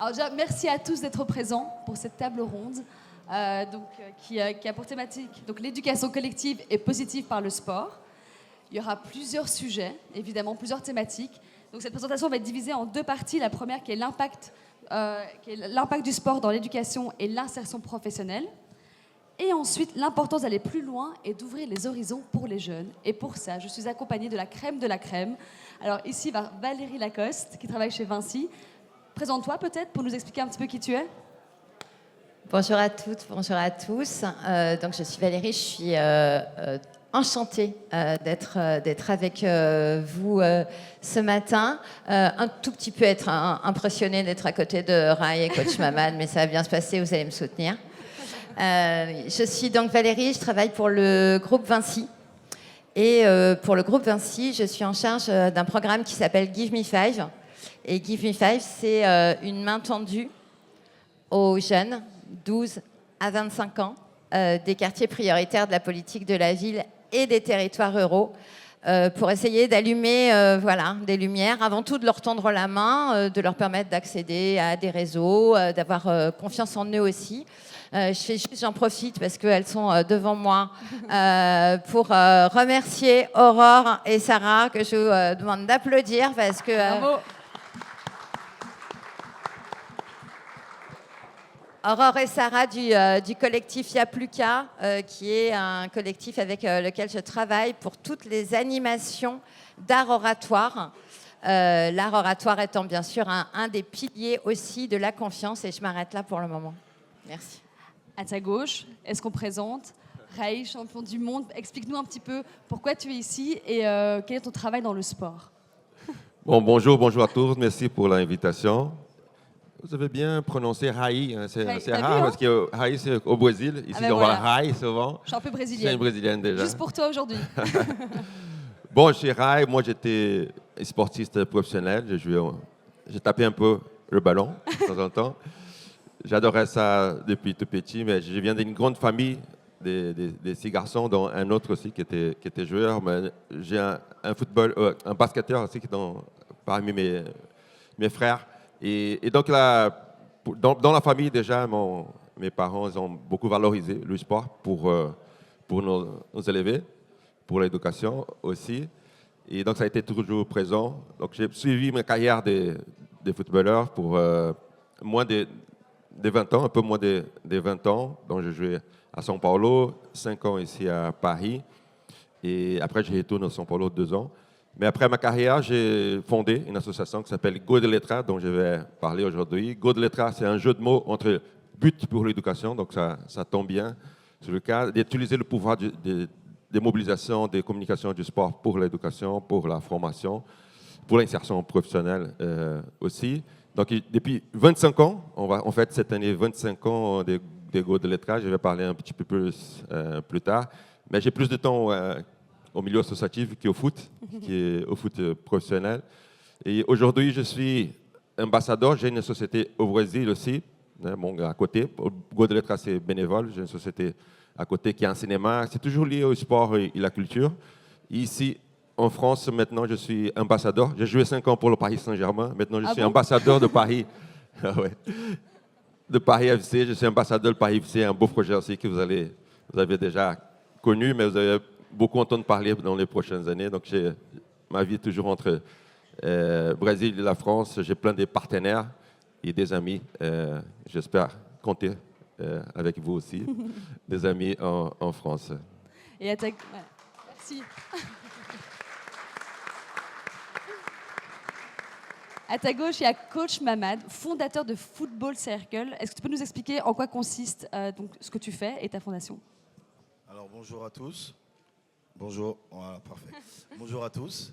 Alors déjà, merci à tous d'être présents pour cette table ronde qui a pour thématique l'éducation collective et positive par le sport. Il y aura plusieurs sujets, évidemment, plusieurs thématiques. Donc cette présentation va être divisée en deux parties. La première qui est l'impact du sport dans l'éducation et l'insertion professionnelle. Et ensuite, l'importance d'aller plus loin et d'ouvrir les horizons pour les jeunes. Et pour ça, je suis accompagnée de la crème de la crème. Alors ici va Valérie Lacoste, qui travaille chez Vinci. Présente-toi peut-être pour nous expliquer un petit peu qui tu es. Bonjour à toutes, bonjour à tous. Donc je suis Valérie, je suis enchantée d'être avec vous ce matin. Un tout petit peu être impressionnée d'être à côté de Rai et coach Mamad, mais ça va bien se passer, vous allez me soutenir. Je suis donc Valérie, je travaille pour le groupe Vinci. Et pour le groupe Vinci, je suis en charge d'un programme qui s'appelle Give Me Five. Et Give Me Five, c'est une main tendue aux jeunes, 12 à 25 ans, des quartiers prioritaires de la politique de la ville et des territoires ruraux, pour essayer d'allumer des lumières, avant tout de leur tendre la main, de leur permettre d'accéder à des réseaux, d'avoir confiance en eux aussi. J'en profite parce qu'elles sont devant moi pour remercier Aurore et Sarah, que je vous demande d'applaudir parce que... Bravo. Aurore et Sarah du collectif Y'a plus qu'à, qui est un collectif avec lequel je travaille pour toutes les animations d'art oratoire. L'art oratoire étant bien sûr un des piliers aussi de la confiance, et je m'arrête là pour le moment. Merci. À ta gauche, est-ce qu'on présente Rai, champion du monde? Explique-nous un petit peu pourquoi tu es ici et quel est ton travail dans le sport. Bonjour à tous, merci pour l'invitation. Vous avez bien prononcé Rai, hein, c'est rare parce que Rai c'est au Brésil, ici on voit Rai souvent. Je suis un peu brésilienne. C'est une brésilienne déjà. Juste pour toi aujourd'hui. Bon, chez Rai, moi j'étais sportiste professionnel, j'ai tapé un peu le ballon de temps en temps. J'adorais ça depuis tout petit, mais je viens d'une grande famille des six garçons, dont un autre aussi qui était joueur. Mais j'ai un basketteur aussi qui est parmi mes frères. Et donc là, dans la famille déjà, mes parents ils ont beaucoup valorisé le sport pour nos élevés, pour l'éducation aussi. Et donc ça a été toujours présent. Donc j'ai suivi ma carrière de footballeur pour moins de 20 ans, un peu moins de 20 ans. Donc j'ai joué à São Paulo, 5 ans ici à Paris. Et après j'ai retourné à São Paulo 2 ans. Mais après ma carrière, j'ai fondé une association qui s'appelle Go de Letra, dont je vais parler aujourd'hui. Go de Letra, c'est un jeu de mots entre but pour l'éducation, donc ça tombe bien sur le cas d'utiliser le pouvoir des mobilisations, des communications du sport pour l'éducation, pour la formation, pour l'insertion professionnelle aussi. Donc depuis 25 ans, on fête cette année 25 ans des Go de Letra, je vais parler un petit peu plus tard. Mais j'ai plus de temps au milieu associatif qu'au foot, qui est au foot professionnel. Et aujourd'hui, je suis ambassadeur. J'ai une société au Brésil aussi, à côté. Go de Letra, c'est bénévole. J'ai une société à côté qui est un cinéma. C'est toujours lié au sport et la culture. Et ici, en France, maintenant, je suis ambassadeur. J'ai joué 5 ans pour le Paris Saint-Germain. Maintenant, je suis ambassadeur de Paris. Ouais. De Paris FC. Je suis ambassadeur de Paris FC, un beau projet aussi que vous avez déjà connu, mais vous avez beaucoup entendu parler dans les prochaines années. Donc, ma vie est toujours entre Brésil et la France. J'ai plein de partenaires et des amis. J'espère compter avec vous aussi, des amis en France. Et merci. À ta gauche, il y a coach Mamad, fondateur de Football Circle. Est-ce que tu peux nous expliquer en quoi consiste ce que tu fais et ta fondation? Alors, bonjour à tous. Bonjour, voilà, parfait. Bonjour à tous.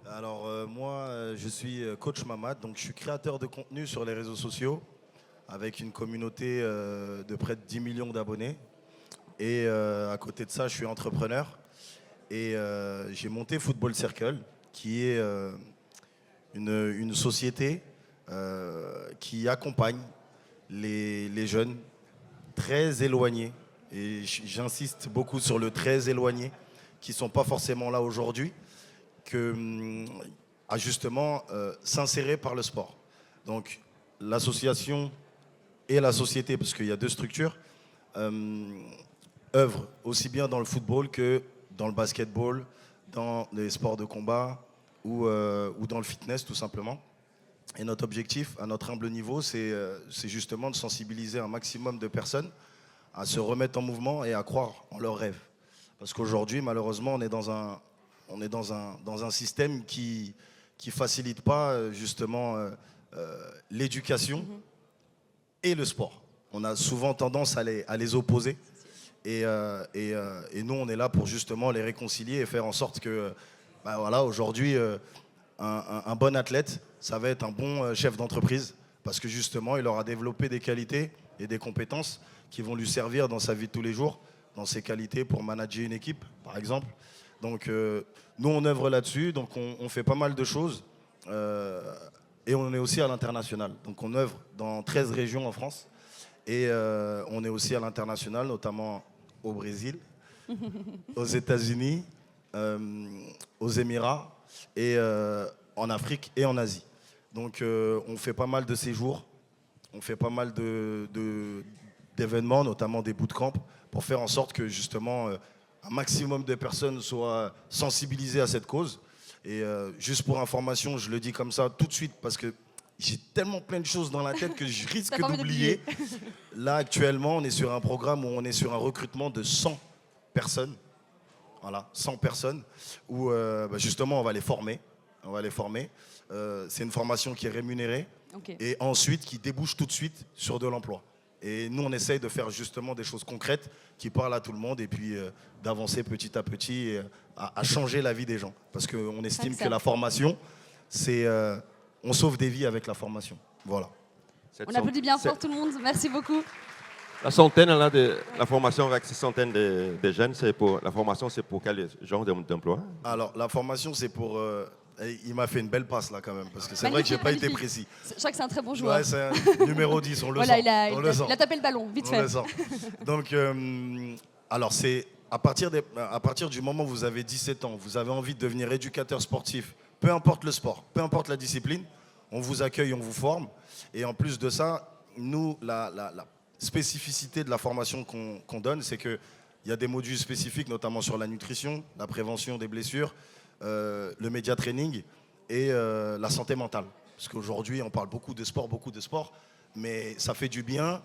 Alors, moi, je suis coach Mamad, donc je suis créateur de contenu sur les réseaux sociaux avec une communauté de près de 10 millions d'abonnés. Et à côté de ça, je suis entrepreneur. Et j'ai monté Football Circle, qui est une société qui accompagne les jeunes très éloignés. Et j'insiste beaucoup sur le très éloigné, qui ne sont pas forcément là aujourd'hui, à justement s'insérer par le sport. Donc l'association et la société, parce qu'il y a deux structures, œuvrent aussi bien dans le football que dans le basketball, dans les sports de combat ou dans le fitness tout simplement. Et notre objectif, à notre humble niveau, c'est justement de sensibiliser un maximum de personnes à se remettre en mouvement et à croire en leurs rêves. Parce qu'aujourd'hui, malheureusement, on est dans un système qui facilite pas justement l'éducation et le sport. On a souvent tendance à les opposer. Et nous, on est là pour justement les réconcilier et faire en sorte que, bah voilà, aujourd'hui, un bon athlète, ça va être un bon chef d'entreprise parce que justement, il aura développé des qualités et des compétences qui vont lui servir dans sa vie de tous les jours, dans ses qualités pour manager une équipe, par exemple. Donc, nous, on œuvre là-dessus, donc on fait pas mal de choses et on est aussi à l'international. Donc, on œuvre dans 13 régions en France et on est aussi à l'international, notamment au Brésil, aux États-Unis, aux Émirats et en Afrique et en Asie. Donc on fait pas mal de séjours, on fait pas mal d'événements, notamment des bootcamps, pour faire en sorte que justement un maximum de personnes soient sensibilisées à cette cause. Et juste pour information, je le dis comme ça tout de suite parce que j'ai tellement plein de choses dans la tête que je risque d'oublier. Là, actuellement, on est sur un programme où on est sur un recrutement de 100 personnes. Voilà, 100 personnes, où justement, on va les former. C'est une formation qui est rémunérée et ensuite qui débouche tout de suite sur de l'emploi. Et nous, on essaye de faire justement des choses concrètes qui parlent à tout le monde et puis d'avancer petit à petit à changer la vie des gens. Parce qu'on estime que la formation, c'est... on sauve des vies avec la formation. Voilà. On applaudit bien fort tout le monde. Merci beaucoup. La centaine, là, la formation avec ces centaines de jeunes, la formation, c'est pour quel genre d'emploi? Alors, la formation, c'est pour... il m'a fait une belle passe, là, quand même, parce que c'est vrai que je n'ai pas été précis. Je crois que c'est un très bon joueur. Ouais, c'est un numéro 10, on le voilà, sent. Il a tapé le ballon, vite on fait. Le sent. Donc, alors, c'est à partir du moment où vous avez 17 ans, vous avez envie de devenir éducateur sportif, peu importe le sport, peu importe la discipline, on vous accueille, on vous forme. Et en plus de ça, nous, la spécificité de la formation qu'on donne, c'est qu'il y a des modules spécifiques, notamment sur la nutrition, la prévention des blessures, le média training et la santé mentale. Parce qu'aujourd'hui, on parle beaucoup de sport, mais ça fait du bien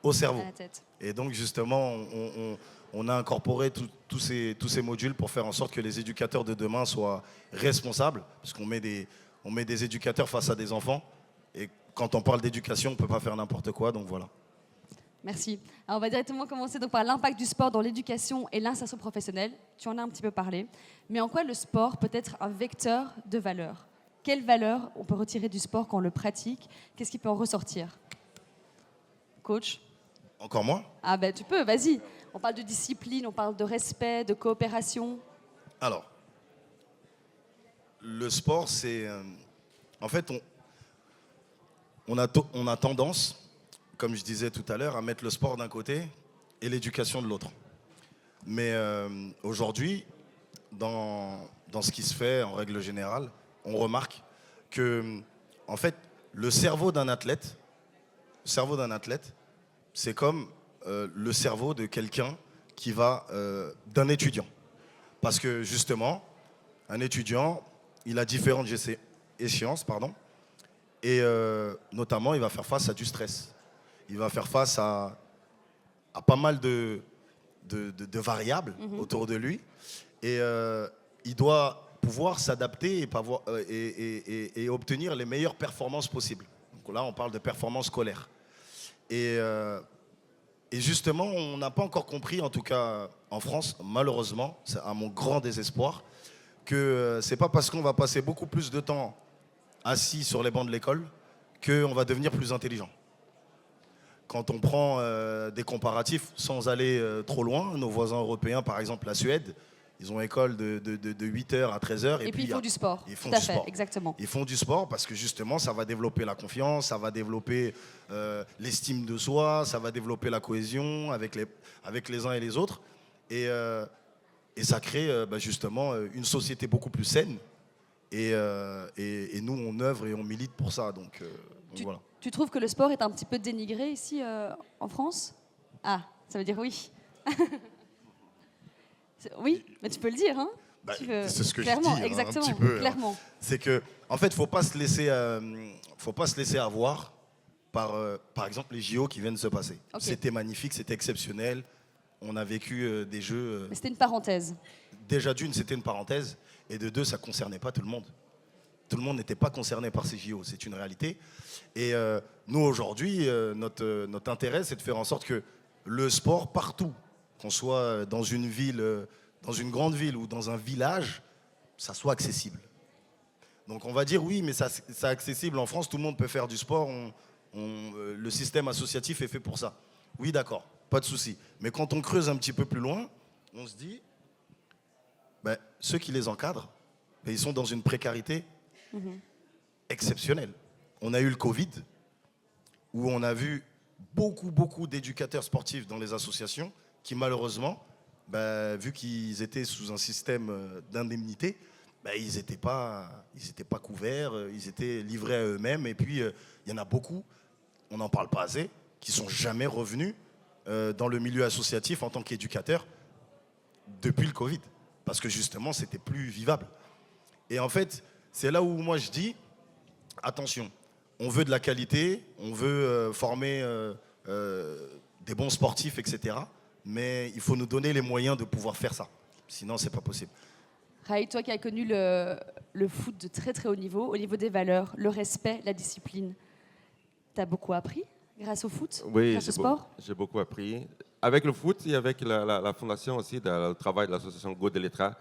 au cerveau. À la tête. Et donc, justement, on a incorporé tous ces modules pour faire en sorte que les éducateurs de demain soient responsables, parce qu'on met des éducateurs face à des enfants. Et quand on parle d'éducation, on ne peut pas faire n'importe quoi, donc voilà. Merci. Alors, on va directement commencer donc par l'impact du sport dans l'éducation et l'insertion professionnelle. Tu en as un petit peu parlé. Mais en quoi le sport peut être un vecteur de valeur? Quelle valeur on peut retirer du sport quand on le pratique? Qu'est-ce qui peut en ressortir? Coach? Encore moi? Ah ben tu peux, vas-y. On parle de discipline, on parle de respect, de coopération. Alors, le sport, c'est... en fait, on a tendance, comme je disais tout à l'heure, à mettre le sport d'un côté et l'éducation de l'autre. Mais aujourd'hui, dans ce qui se fait en règle générale, on remarque que, en fait, le cerveau d'un athlète, c'est comme le cerveau de quelqu'un d'un étudiant. Parce que justement, un étudiant, il a différentes échéances, et notamment, il va faire face à du stress. Il va faire face à pas mal de variables autour de lui. Et il doit pouvoir s'adapter et obtenir les meilleures performances possibles. Donc là, on parle de performance scolaire. Et justement, on n'a pas encore compris, en tout cas en France, malheureusement, c'est à mon grand désespoir, que c'est pas parce qu'on va passer beaucoup plus de temps assis sur les bancs de l'école qu'on va devenir plus intelligent. Quand on prend des comparatifs, sans aller trop loin, nos voisins européens, par exemple la Suède, ils ont école de 8h à 13h. Et puis ils font du sport. Ils font Tout à du fait, sport. exactement. Ils font du sport parce que justement, ça va développer la confiance, ça va développer l'estime de soi, ça va développer la cohésion avec les uns et les autres. Et ça crée justement une société beaucoup plus saine. Et nous, on œuvre et on milite pour ça. Donc voilà. Tu trouves que le sport est un petit peu dénigré ici en France? Ah, ça veut dire oui. Oui, mais tu peux le dire, hein? Bah, Tu veux- c'est ce que clairement, je dis, exactement, un petit peu. clairement. C'est que, en fait, faut pas se laisser avoir par exemple, les JO qui viennent de se passer. Ok. C'était magnifique, c'était exceptionnel. On a vécu des jeux. Mais c'était une parenthèse. Déjà d'une, c'était une parenthèse, et de deux, ça concernait pas tout le monde. Tout le monde n'était pas concerné par ces JO, c'est une réalité. Et nous, aujourd'hui, notre intérêt, c'est de faire en sorte que le sport, partout, qu'on soit dans une ville, dans une grande ville ou dans un village, ça soit accessible. Donc on va dire oui, mais ça c'est accessible en France, tout le monde peut faire du sport, le système associatif est fait pour ça. Oui, d'accord, pas de souci. Mais quand on creuse un petit peu plus loin, on se dit, ben, ceux qui les encadrent, ben, ils sont dans une précarité exceptionnelle. On a eu le Covid, où on a vu beaucoup d'éducateurs sportifs dans les associations qui, malheureusement, ben, vu qu'ils étaient sous un système d'indemnité, ben, ils n'étaient pas couverts, ils étaient livrés à eux-mêmes. Et puis, il y en a beaucoup, on n'en parle pas assez, qui ne sont jamais revenus dans le milieu associatif en tant qu'éducateurs depuis le Covid. Parce que justement, c'était plus vivable. Et en fait, c'est là où moi je dis, attention, on veut de la qualité, on veut former des bons sportifs, etc. Mais il faut nous donner les moyens de pouvoir faire ça. Sinon, c'est pas possible. Raï, toi qui as connu le foot de très très haut niveau, au niveau des valeurs, le respect, la discipline, tu as beaucoup appris grâce au foot, Oui, grâce au sport? j'ai beaucoup appris. Avec le foot et avec la fondation aussi, le travail de l'association Go de l'Etra,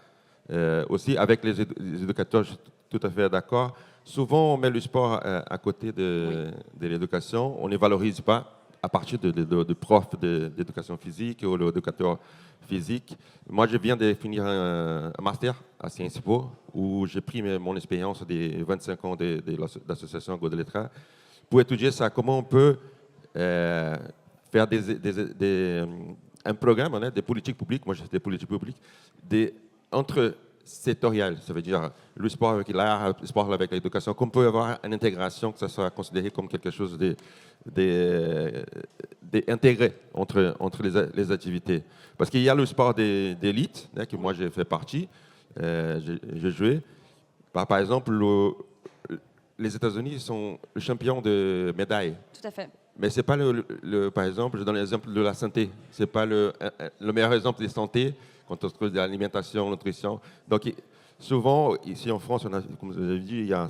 aussi avec les éducateurs, je suis tout à fait d'accord. Souvent, on met le sport à côté de l'éducation. On ne valorise pas à partir de profs d'éducation physique ou l'éducateur physique. Moi, je viens de finir un master à Sciences Po où j'ai pris mon expérience des 25 ans de l'association Go de l'Etra pour étudier ça, comment on peut faire un programme, hein, des politiques publiques, moi j'ai des politiques publiques, entre sectorielles, ça veut dire le sport avec l'art, le sport avec l'éducation, qu'on peut avoir une intégration, que ça soit considéré comme quelque chose d'intégré entre les activités. Parce qu'il y a le sport d'élite, hein, que moi j'ai fait partie, j'ai joué. Par exemple, les États-Unis sont le champion de médailles. Tout à fait. Mais ce n'est pas, par exemple, je donne l'exemple de la santé. Ce n'est pas le meilleur exemple de santé quand on se trouve de l'alimentation, nutrition. Donc, souvent, ici en France, comme vous avez dit, il y a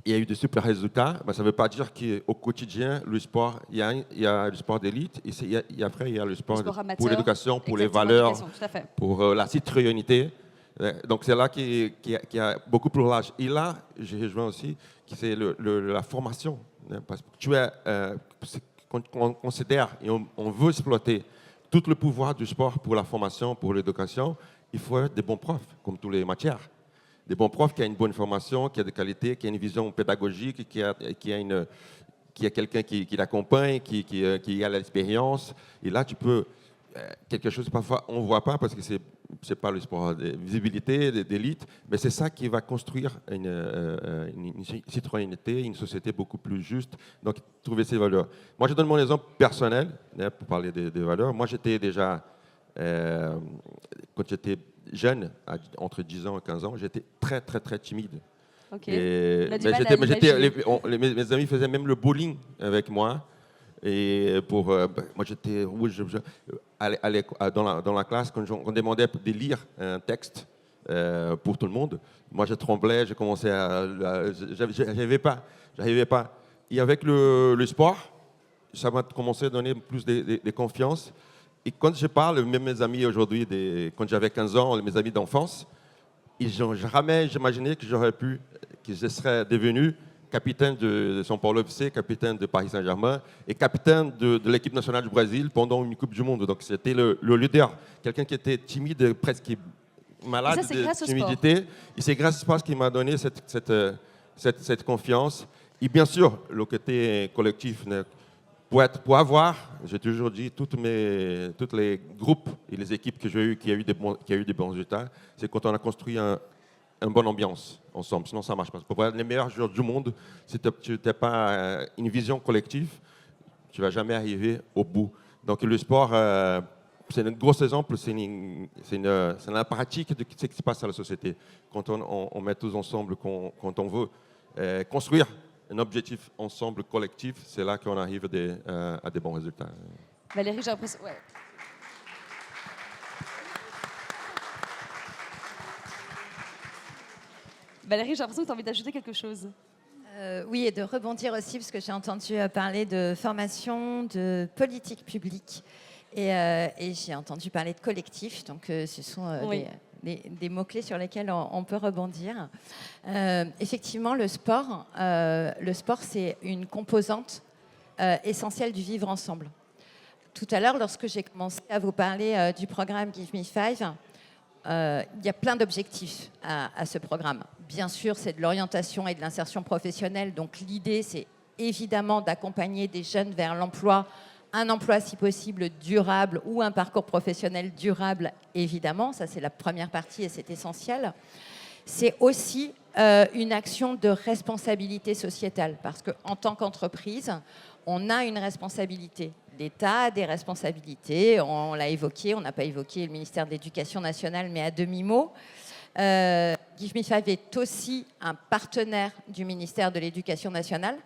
il y a eu de super résultats, mais ça ne veut pas dire qu'au quotidien, le sport, il y a le sport d'élite, et après, il y a le sport amateur, pour l'éducation, pour les exactement, valeurs, tout à fait. pour la citoyenneté. Donc c'est là qu'il y a beaucoup plus large. Et là, j'ai rejoint aussi que c'est la formation. Hein, parce que on considère et on veut exploiter tout le pouvoir du sport pour la formation, pour l'éducation. Il faut être des bons profs, comme toutes les matières. Des bons profs qui ont une bonne formation, qui ont des qualités, qui ont une vision pédagogique, qui a quelqu'un qui l'accompagne, qui a l'expérience. Et là, tu peux quelque chose parfois on ne voit pas parce que c'est pas le sport de visibilité, d'élite, mais c'est ça qui va construire une citoyenneté, une société beaucoup plus juste. Donc, trouver ces valeurs. Moi, je donne mon exemple personnel hein, pour parler des valeurs. Moi, j'étais déjà, quand j'étais jeune, entre 10 ans et 15 ans, j'étais très, très, très timide. Ok. Et, On a du mal à l'imaginer. mes amis faisaient même le bowling avec moi. Et moi, j'étais rouge. Dans la classe, quand on demandait de lire un texte pour tout le monde, moi, je tremblais, je commençais j'arrivais pas. Et avec le sport, ça m'a commencé à donner plus de confiance. Et quand je parle, même mes amis aujourd'hui, quand j'avais 15 ans, mes amis d'enfance, ils n'ont jamais imaginé que je serais devenu capitaine de São Paulo FC, capitaine de Paris Saint-Germain et capitaine de l'équipe nationale du Brésil pendant une Coupe du Monde. Donc c'était le leader, quelqu'un qui était timide, presque malade de timidité. Et c'est grâce au sport qui m'a donné cette confiance. Et bien sûr, le côté collectif, pour avoir, j'ai toujours dit, tous les groupes et les équipes que j'ai eues qui a eu des bons résultats, c'est quand on a construit une bonne ambiance ensemble, sinon ça ne marche pas. Pour être les meilleurs joueurs du monde, si tu n'as pas une vision collective, tu ne vas jamais arriver au bout. Donc le sport, c'est un gros exemple, c'est la pratique de ce qui se passe à la société. Quand on met tous ensemble, quand on veut construire un objectif ensemble collectif, c'est là qu'on arrive à des bons résultats. Valérie, j'ai l'impression... Ouais. Valérie, j'ai l'impression que tu as envie d'ajouter quelque chose. Oui, et de rebondir aussi, parce que j'ai entendu parler de formation, de politique publique, et j'ai entendu parler de collectif, donc ce sont Oui. des mots-clés sur lesquels on peut rebondir. Effectivement, le sport, c'est une composante essentielle du vivre ensemble. Tout à l'heure, lorsque j'ai commencé à vous parler du programme Give Me Five, il y a plein d'objectifs à ce programme. Bien sûr, c'est de l'orientation et de l'insertion professionnelle. Donc l'idée, c'est évidemment d'accompagner des jeunes vers l'emploi, un emploi si possible durable ou un parcours professionnel durable, évidemment. Ça, c'est la première partie et c'est essentiel. C'est aussi une action de responsabilité sociétale parce qu'en tant qu'entreprise, on a une responsabilité. L'État a des responsabilités, on l'a évoqué, on n'a pas évoqué le ministère de l'Éducation nationale, mais à demi-mot. Give Me Five est aussi un partenaire du ministère de l'Éducation nationale.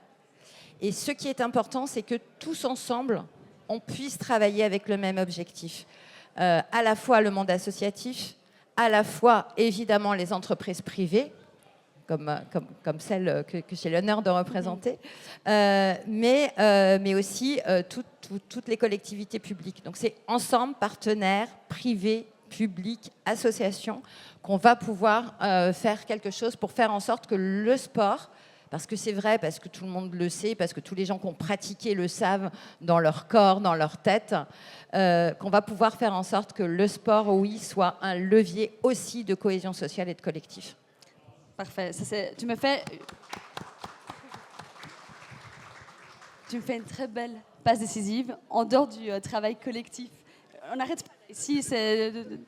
Et ce qui est important, c'est que tous ensemble, on puisse travailler avec le même objectif. À la fois le monde associatif, à la fois évidemment les entreprises privées, comme celle que j'ai l'honneur de représenter, mais aussi toutes les collectivités publiques. Donc c'est ensemble, partenaires, privés, publics, associations, qu'on va pouvoir faire quelque chose pour faire en sorte que le sport, parce que c'est vrai, parce que tout le monde le sait, parce que tous les gens qui ont pratiqué le savent dans leur corps, dans leur tête, qu'on va pouvoir faire en sorte que le sport, oui, soit un levier aussi de cohésion sociale et de collectif. Parfait. Tu me fais une très belle passe décisive en dehors du travail collectif. On arrête pas. Ici, c'est le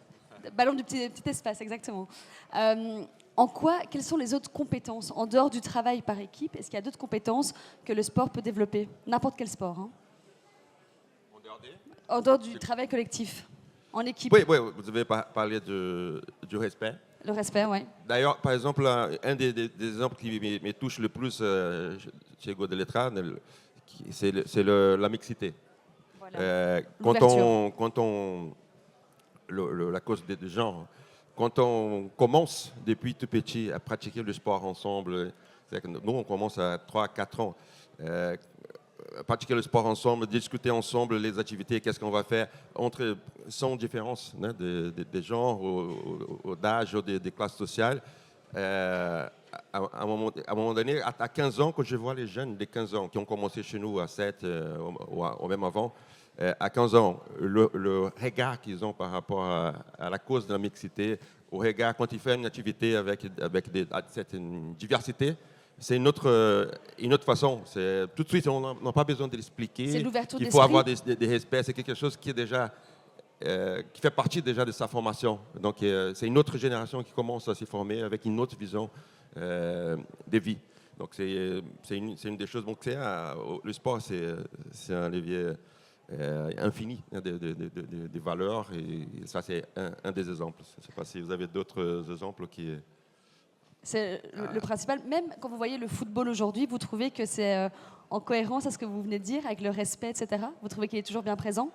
ballon du petit espace, exactement. Quelles sont les autres compétences en dehors du travail par équipe? Est-ce qu'il y a d'autres compétences que le sport peut développer? N'importe quel sport. Hein. En dehors du travail collectif, en équipe. Oui, vous avez parlé du respect. Le respect, oui. D'ailleurs, par exemple, un des exemples qui me touche le plus chez Godeletra, c'est la mixité. Voilà. La cause des genres, quand on commence depuis tout petit à pratiquer le sport ensemble, nous on commence à 3-4 ans, pratiquer le sport ensemble, discuter ensemble les activités, qu'est-ce qu'on va faire, sans différence des genres, ou d'âge, ou des classes sociales. À un moment donné, à 15 ans, quand je vois les jeunes de 15 ans qui ont commencé chez nous à 7 ou même avant, à 15 ans, le regard qu'ils ont par rapport à la cause de la mixité, au regard quand ils font une activité avec une diversité, c'est une autre façon. Tout de suite, on n'a pas besoin de l'expliquer. C'est l'ouverture Il d'esprit. faut avoir des respects. C'est quelque chose qui est déjà qui fait partie déjà de sa formation. Donc, c'est une autre génération qui commence à se former avec une autre vision de vie. Donc, c'est une des choses. Donc, le sport, c'est un levier infini des valeurs. Et ça, c'est un des exemples. Je ne sais pas si vous avez d'autres exemples qui... C'est le principal. Même quand vous voyez le football aujourd'hui, vous trouvez que c'est en cohérence à ce que vous venez de dire, avec le respect, etc. Vous trouvez qu'il est toujours bien présent?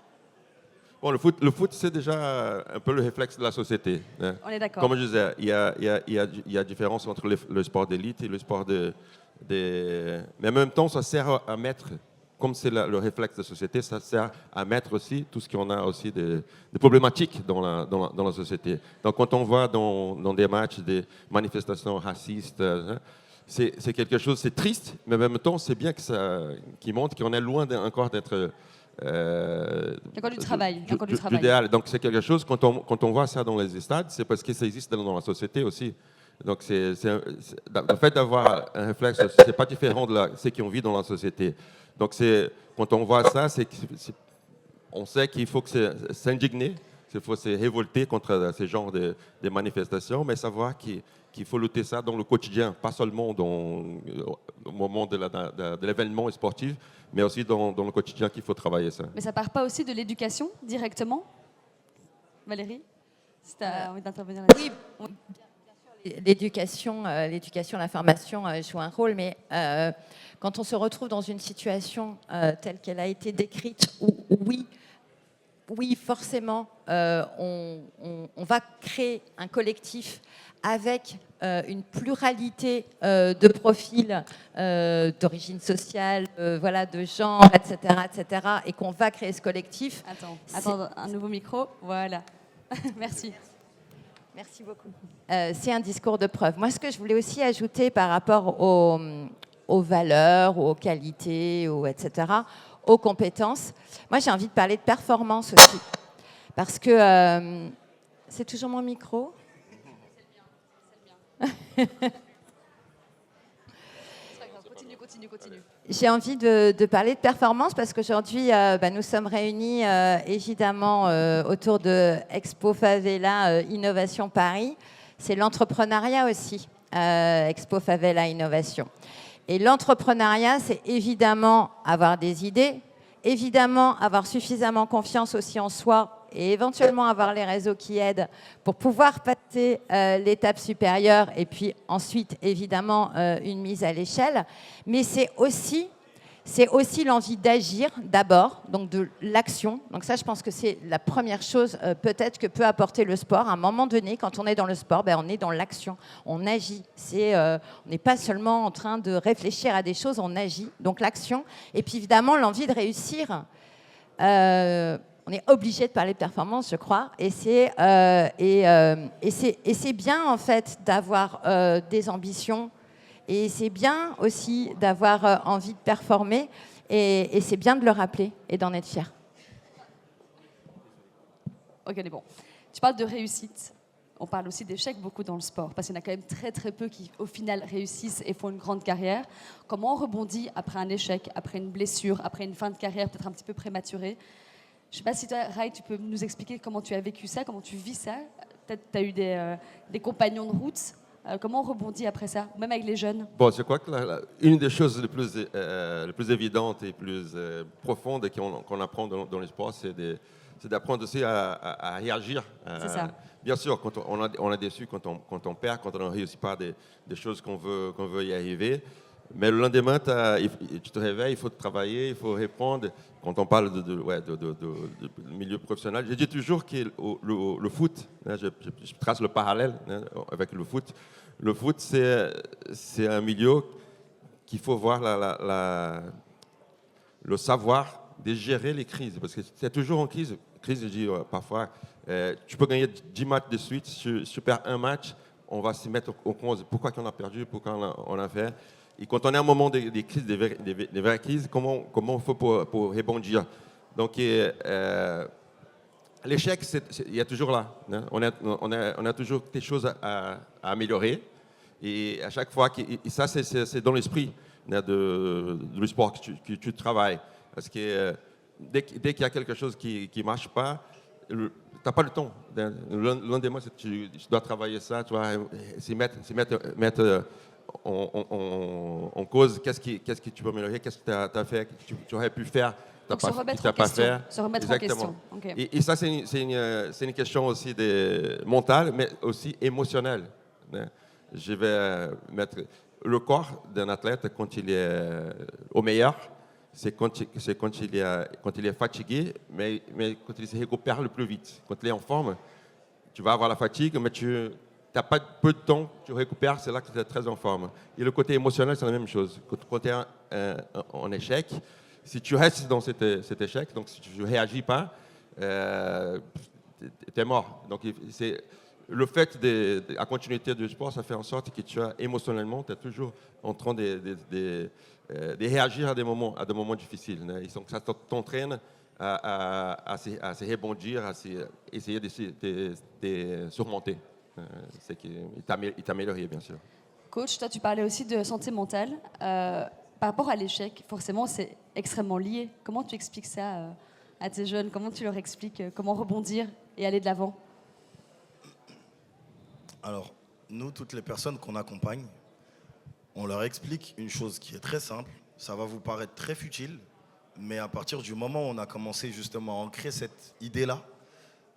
Bon, le foot, c'est déjà un peu le réflexe de la société. Hein. On est d'accord. Comme je disais, il y a différence entre le sport d'élite et le sport mais en même temps, ça sert à mettre, comme c'est le réflexe de la société, ça sert à mettre aussi tout ce qu'on a aussi de problématiques dans la société. Donc, quand on voit dans des matchs des manifestations racistes, hein, c'est quelque chose, c'est triste, mais en même temps, c'est bien qui montre qu'on est loin encore d'être... Il y a encore du travail. L'idéal. Donc, c'est quelque chose, quand on voit ça dans les stades, c'est parce que ça existe dans la société aussi. Donc, le fait d'avoir un réflexe, c'est pas différent de ce qu'on vit dans la société. Donc, quand on voit ça, on sait qu'il faut s'indigner, qu'il faut se révolter contre ce genre de manifestations, mais savoir qu'il qu'il faut lutter ça dans le quotidien, pas seulement au moment de l'événement sportif, mais aussi dans le quotidien qu'il faut travailler ça. Mais ça part pas aussi de l'éducation directement, Valérie, si tu as envie d'intervenir là-dessus. Oui, l'éducation, la formation joue un rôle, mais quand on se retrouve dans une situation telle qu'elle a été décrite, où oui, forcément, on va créer un collectif avec une pluralité de profils, d'origine sociale, voilà, de genre, etc., et qu'on va créer ce collectif. Attends, un nouveau micro, voilà. Merci. Merci beaucoup. C'est un discours de preuve. Moi, ce que je voulais aussi ajouter par rapport aux valeurs, aux qualités, etc., aux compétences, moi, j'ai envie de parler de performance aussi. Parce que... c'est toujours mon micro ? C'est bien. Continue. J'ai envie de parler de performance parce qu'aujourd'hui, nous sommes réunis évidemment autour de Expo Favela Innovation Paris. C'est l'entrepreneuriat aussi, Expo Favela Innovation. Et l'entrepreneuriat, c'est évidemment avoir des idées, évidemment avoir suffisamment confiance aussi en soi et éventuellement avoir les réseaux qui aident pour pouvoir passer l'étape supérieure et puis ensuite, évidemment, une mise à l'échelle. Mais c'est aussi l'envie d'agir d'abord, donc de l'action. Donc ça, je pense que c'est la première chose peut-être que peut apporter le sport. À un moment donné, quand on est dans le sport, on est dans l'action, on agit. On n'est pas seulement en train de réfléchir à des choses, on agit. Donc l'action. Et puis évidemment, l'envie de réussir. On est obligé de parler de performance, je crois, et c'est bien en fait d'avoir des ambitions, et c'est bien aussi d'avoir envie de performer, et c'est bien de le rappeler et d'en être fier. Ok, on est bon. Tu parles de réussite. On parle aussi d'échecs beaucoup dans le sport, parce qu'il y en a quand même très très peu qui, au final, réussissent et font une grande carrière. Comment on rebondit après un échec, après une blessure, après une fin de carrière peut-être un petit peu prématurée? Je ne sais pas si toi, Rai, tu peux nous expliquer comment tu as vécu ça, comment tu vis ça. Peut-être tu as eu des compagnons de route. Comment on rebondit après ça, même avec les jeunes? Bon, je crois que une des choses les plus évidentes et plus profondes qu'on apprend dans le sport, c'est d'apprendre aussi à réagir. C'est ça. Bien sûr, quand on est déçu, quand on perd, quand on ne réussit pas des choses qu'on veut y arriver. Mais le lendemain, tu te réveilles, il faut travailler, il faut répondre. Quand on parle de milieu professionnel, je dis toujours que le foot, hein, je trace le parallèle, hein, avec le foot. Le foot, c'est un milieu qu'il faut voir le savoir de gérer les crises. Parce que c'est toujours en crise. Crise, je dis parfois, tu peux gagner 10 matchs de suite, si tu perds un match, on va se mettre en cause. Pourquoi on a perdu, pourquoi on a fait. Et quand on est à un moment des crises, des vraies crises, comment on fait pour rebondir? Donc, l'échec, il y a toujours là. Hein? On a toujours des choses à améliorer. Et à chaque fois, et ça, c'est dans l'esprit, hein, du sport que tu travailles. Parce que dès qu'il y a quelque chose qui ne marche pas, tu n'as pas le temps. Hein? Le lendemain, tu dois travailler ça, tu dois se mettre en cause, qu'est-ce que tu peux améliorer, qu'est-ce que tu as fait, que tu aurais pu faire, tu n'as pas fait. Se remettre en question. Okay. Et ça, c'est une question aussi mentale, mais aussi émotionnelle. Hein. Je vais mettre le corps d'un athlète quand il est au meilleur, c'est quand il est fatigué, mais quand il se récupère le plus vite. Quand il est en forme, tu vas avoir la fatigue, mais tu n'as pas peu de temps, tu récupères, c'est là que tu es très en forme. Et le côté émotionnel, c'est la même chose. Quand tu es en échec, si tu restes dans cet échec, donc si tu ne réagis pas, tu es mort. Donc c'est le fait de la continuité du sport, ça fait en sorte que tu as émotionnellement, tu es toujours en train de réagir à des moments difficiles. Né? Et donc ça t'entraîne à se rebondir, à essayer de surmonter. C'est qu'il t'améliorer, bien sûr. Coach, toi, tu parlais aussi de santé mentale. Par rapport à l'échec, forcément, c'est extrêmement lié. Comment tu expliques ça à tes jeunes? Comment tu leur expliques comment rebondir et aller de l'avant? Alors, nous, toutes les personnes qu'on accompagne, on leur explique une chose qui est très simple. Ça va vous paraître très futile, mais à partir du moment où on a commencé justement à ancrer cette idée-là,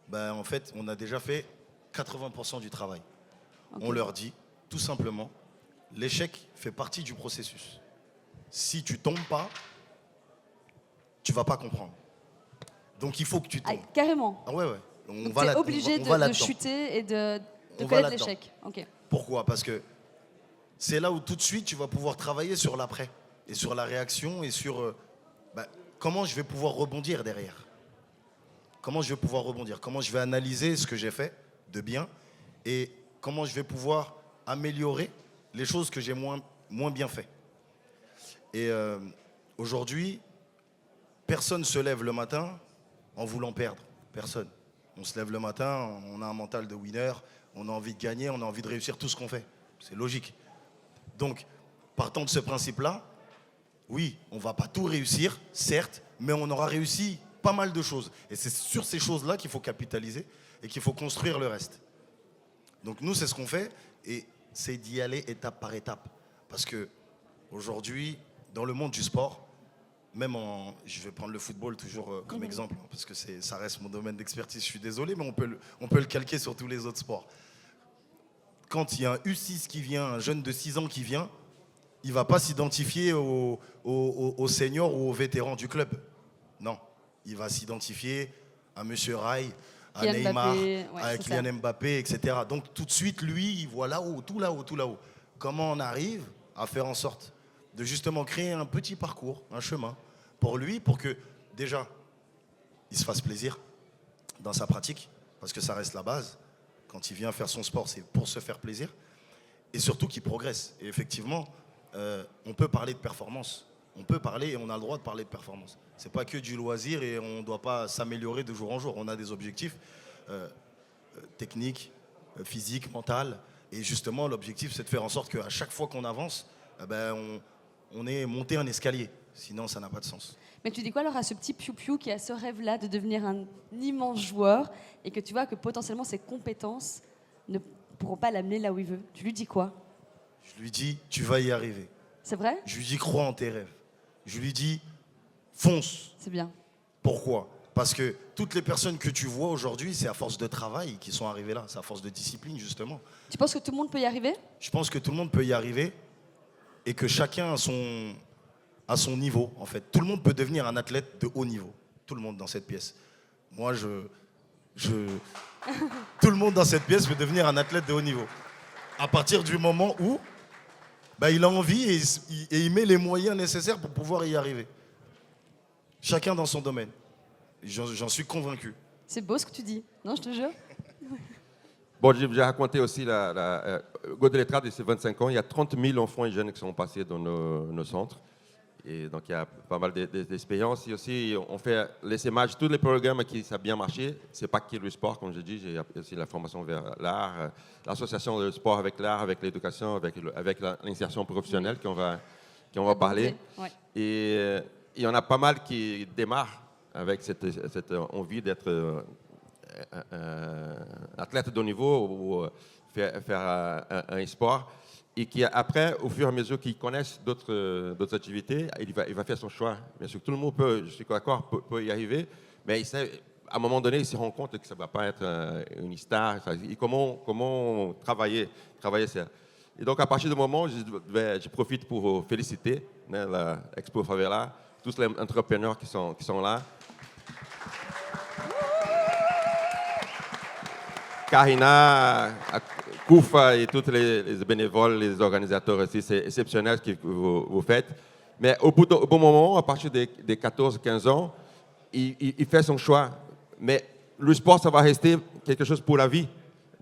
ben, en fait, on a déjà fait 80% du travail. Ok. On leur dit, tout simplement, l'échec fait partie du processus. Si tu tombes pas, tu vas pas comprendre. Donc il faut que tu Ah, tombes. carrément. Ah ouais, ouais. On Donc va tu es là- obligé on va de là-dedans. chuter et de On va connaître là-dedans. l'échec. Ok. Pourquoi? Parce que c'est là où tout de suite tu vas pouvoir travailler sur l'après et sur la réaction et sur comment je vais pouvoir rebondir derrière. Comment je vais pouvoir rebondir? Comment je vais analyser ce que j'ai fait de bien et comment je vais pouvoir améliorer les choses que j'ai moins bien fait. Et aujourd'hui, personne se lève le matin en voulant perdre. Personne. On se lève le matin, on a un mental de winner, on a envie de gagner, on a envie de réussir tout ce qu'on fait. C'est logique. Donc, partant de ce principe-là, oui, on ne va pas tout réussir, certes, mais on aura réussi pas mal de choses. Et c'est sur ces choses-là qu'il faut capitaliser et qu'il faut construire le reste. Donc nous, c'est ce qu'on fait et c'est d'y aller étape par étape. Parce que aujourd'hui, dans le monde du sport, je vais prendre le football toujours comme exemple, parce que ça reste mon domaine d'expertise, je suis désolé, mais on peut le calquer sur tous les autres sports. Quand il y a un U6 qui vient, un jeune de 6 ans qui vient, il ne va pas s'identifier aux seniors ou aux vétérans du club. Non, il va s'identifier à Monsieur Rai, à Kylian Neymar, Mbappé, ouais, à c'est Kylian Mbappé, etc. Donc tout de suite, lui, il voit là-haut, tout là-haut, tout là-haut. Comment on arrive à faire en sorte de justement créer un petit parcours, un chemin pour lui, pour que déjà, il se fasse plaisir dans sa pratique, parce que ça reste la base. Quand il vient faire son sport, c'est pour se faire plaisir. Et surtout qu'il progresse. Et effectivement, on peut parler de performance. On peut parler et on a le droit de parler de performance. C'est pas que du loisir et on ne doit pas s'améliorer de jour en jour. On a des objectifs techniques, physiques, mentaux. Et justement, l'objectif, c'est de faire en sorte qu'à chaque fois qu'on avance, on est monté un escalier. Sinon, ça n'a pas de sens. Mais tu dis quoi alors à ce petit piou-piou qui a ce rêve-là de devenir un immense joueur et que tu vois que potentiellement ses compétences ne pourront pas l'amener là où il veut? Tu lui dis quoi? Je lui dis, tu vas y arriver. C'est vrai? Je lui dis, crois en tes rêves. Je lui dis, fonce. C'est bien. Pourquoi? Parce que toutes les personnes que tu vois aujourd'hui, c'est à force de travail qui sont arrivées là. C'est à force de discipline, justement. Tu penses que tout le monde peut y arriver? Je pense que tout le monde peut y arriver et que chacun a son niveau, en fait. Tout le monde peut devenir un athlète de haut niveau. Tout le monde dans cette pièce. Moi, tout le monde dans cette pièce peut devenir un athlète de haut niveau. À partir du moment où il a envie et il met les moyens nécessaires pour pouvoir y arriver. Chacun dans son domaine. J'en suis convaincu. C'est beau ce que tu dis. Non, je te jure. Bon, j'ai raconté aussi Godelettrade, c'est 25 ans. Il y a 30 000 enfants et jeunes qui sont passés dans nos centres. Et donc, il y a pas mal d'expériences. Et aussi, on fait l'essaimage, tous les programmes qui ça a bien marché. Ce n'est pas que le sport, comme je dis. J'ai aussi la formation vers l'art, l'association de sport avec l'art, avec l'éducation, avec l'insertion professionnelle qu'on va parler. Ouais. Et il y en a pas mal qui démarrent avec cette envie d'être athlète de haut niveau ou faire un sport. Et qui après, au fur et à mesure qu'ils connaissent d'autres activités, il va faire son choix. Bien sûr, tout le monde peut, je suis d'accord, peut y arriver, mais à un moment donné, il se rend compte que ça ne va pas être une star. Et comment travailler ça. Et donc, à partir du moment, je profite pour féliciter la Expo Favela, tous les entrepreneurs qui sont là. Karina, Koufa et tous les bénévoles, les organisateurs aussi, c'est exceptionnel ce que vous faites. Mais au bon moment, à partir des 14-15 ans, il fait son choix. Mais le sport, ça va rester quelque chose pour la vie.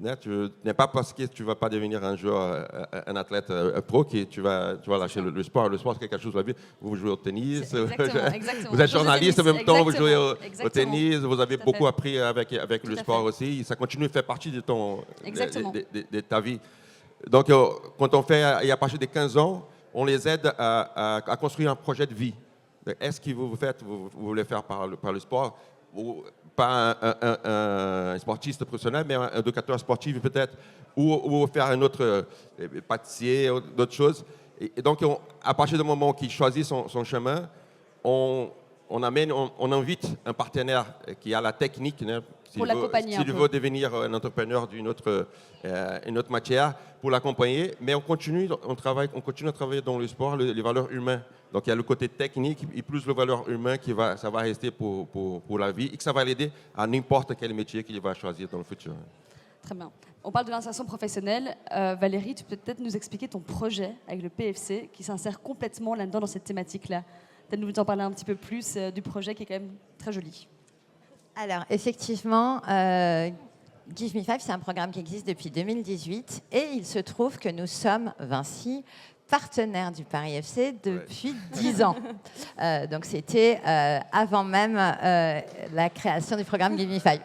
Ce n'est pas parce que tu ne vas pas devenir un joueur, un athlète pro que tu vas lâcher le sport. Le sport, c'est quelque chose pour la vie. Vous jouez au tennis, Exactement. vous êtes journaliste en même temps, vous jouez au tennis, vous avez Tout à beaucoup fait. appris avec le sport aussi. Ça continue de faire partie de ta vie. Donc, quand on fait, et à partir de 15 ans, on les aide à construire un projet de vie. Est-ce que vous voulez faire par le sport? pas un sportiste professionnel, mais un éducateur sportif peut-être, ou faire un autre pâtissier, d'autres choses. Et donc, à partir du moment qu'il choisit son chemin, on invite un partenaire qui a la technique, pour l'accompagner s'il veut devenir un entrepreneur d'une autre matière, pour l'accompagner. Mais on continue à travailler dans le sport, les valeurs humaines. Donc il y a le côté technique et plus les valeurs humaines ça va rester pour la vie et que ça va l'aider à n'importe quel métier qu'il va choisir dans le futur. Très bien. On parle de l'insertion professionnelle. Valérie, tu peux peut-être nous expliquer ton projet avec le PFC qui s'insère complètement là-dedans dans cette thématique-là. Peut-être nous en parler un petit peu plus du projet qui est quand même très joli. Alors, effectivement, Give Me Five, c'est un programme qui existe depuis 2018 et il se trouve que nous sommes, Vinci, partenaires du Paris FC depuis 10 ans. Donc, c'était avant même la création du programme Give Me Five.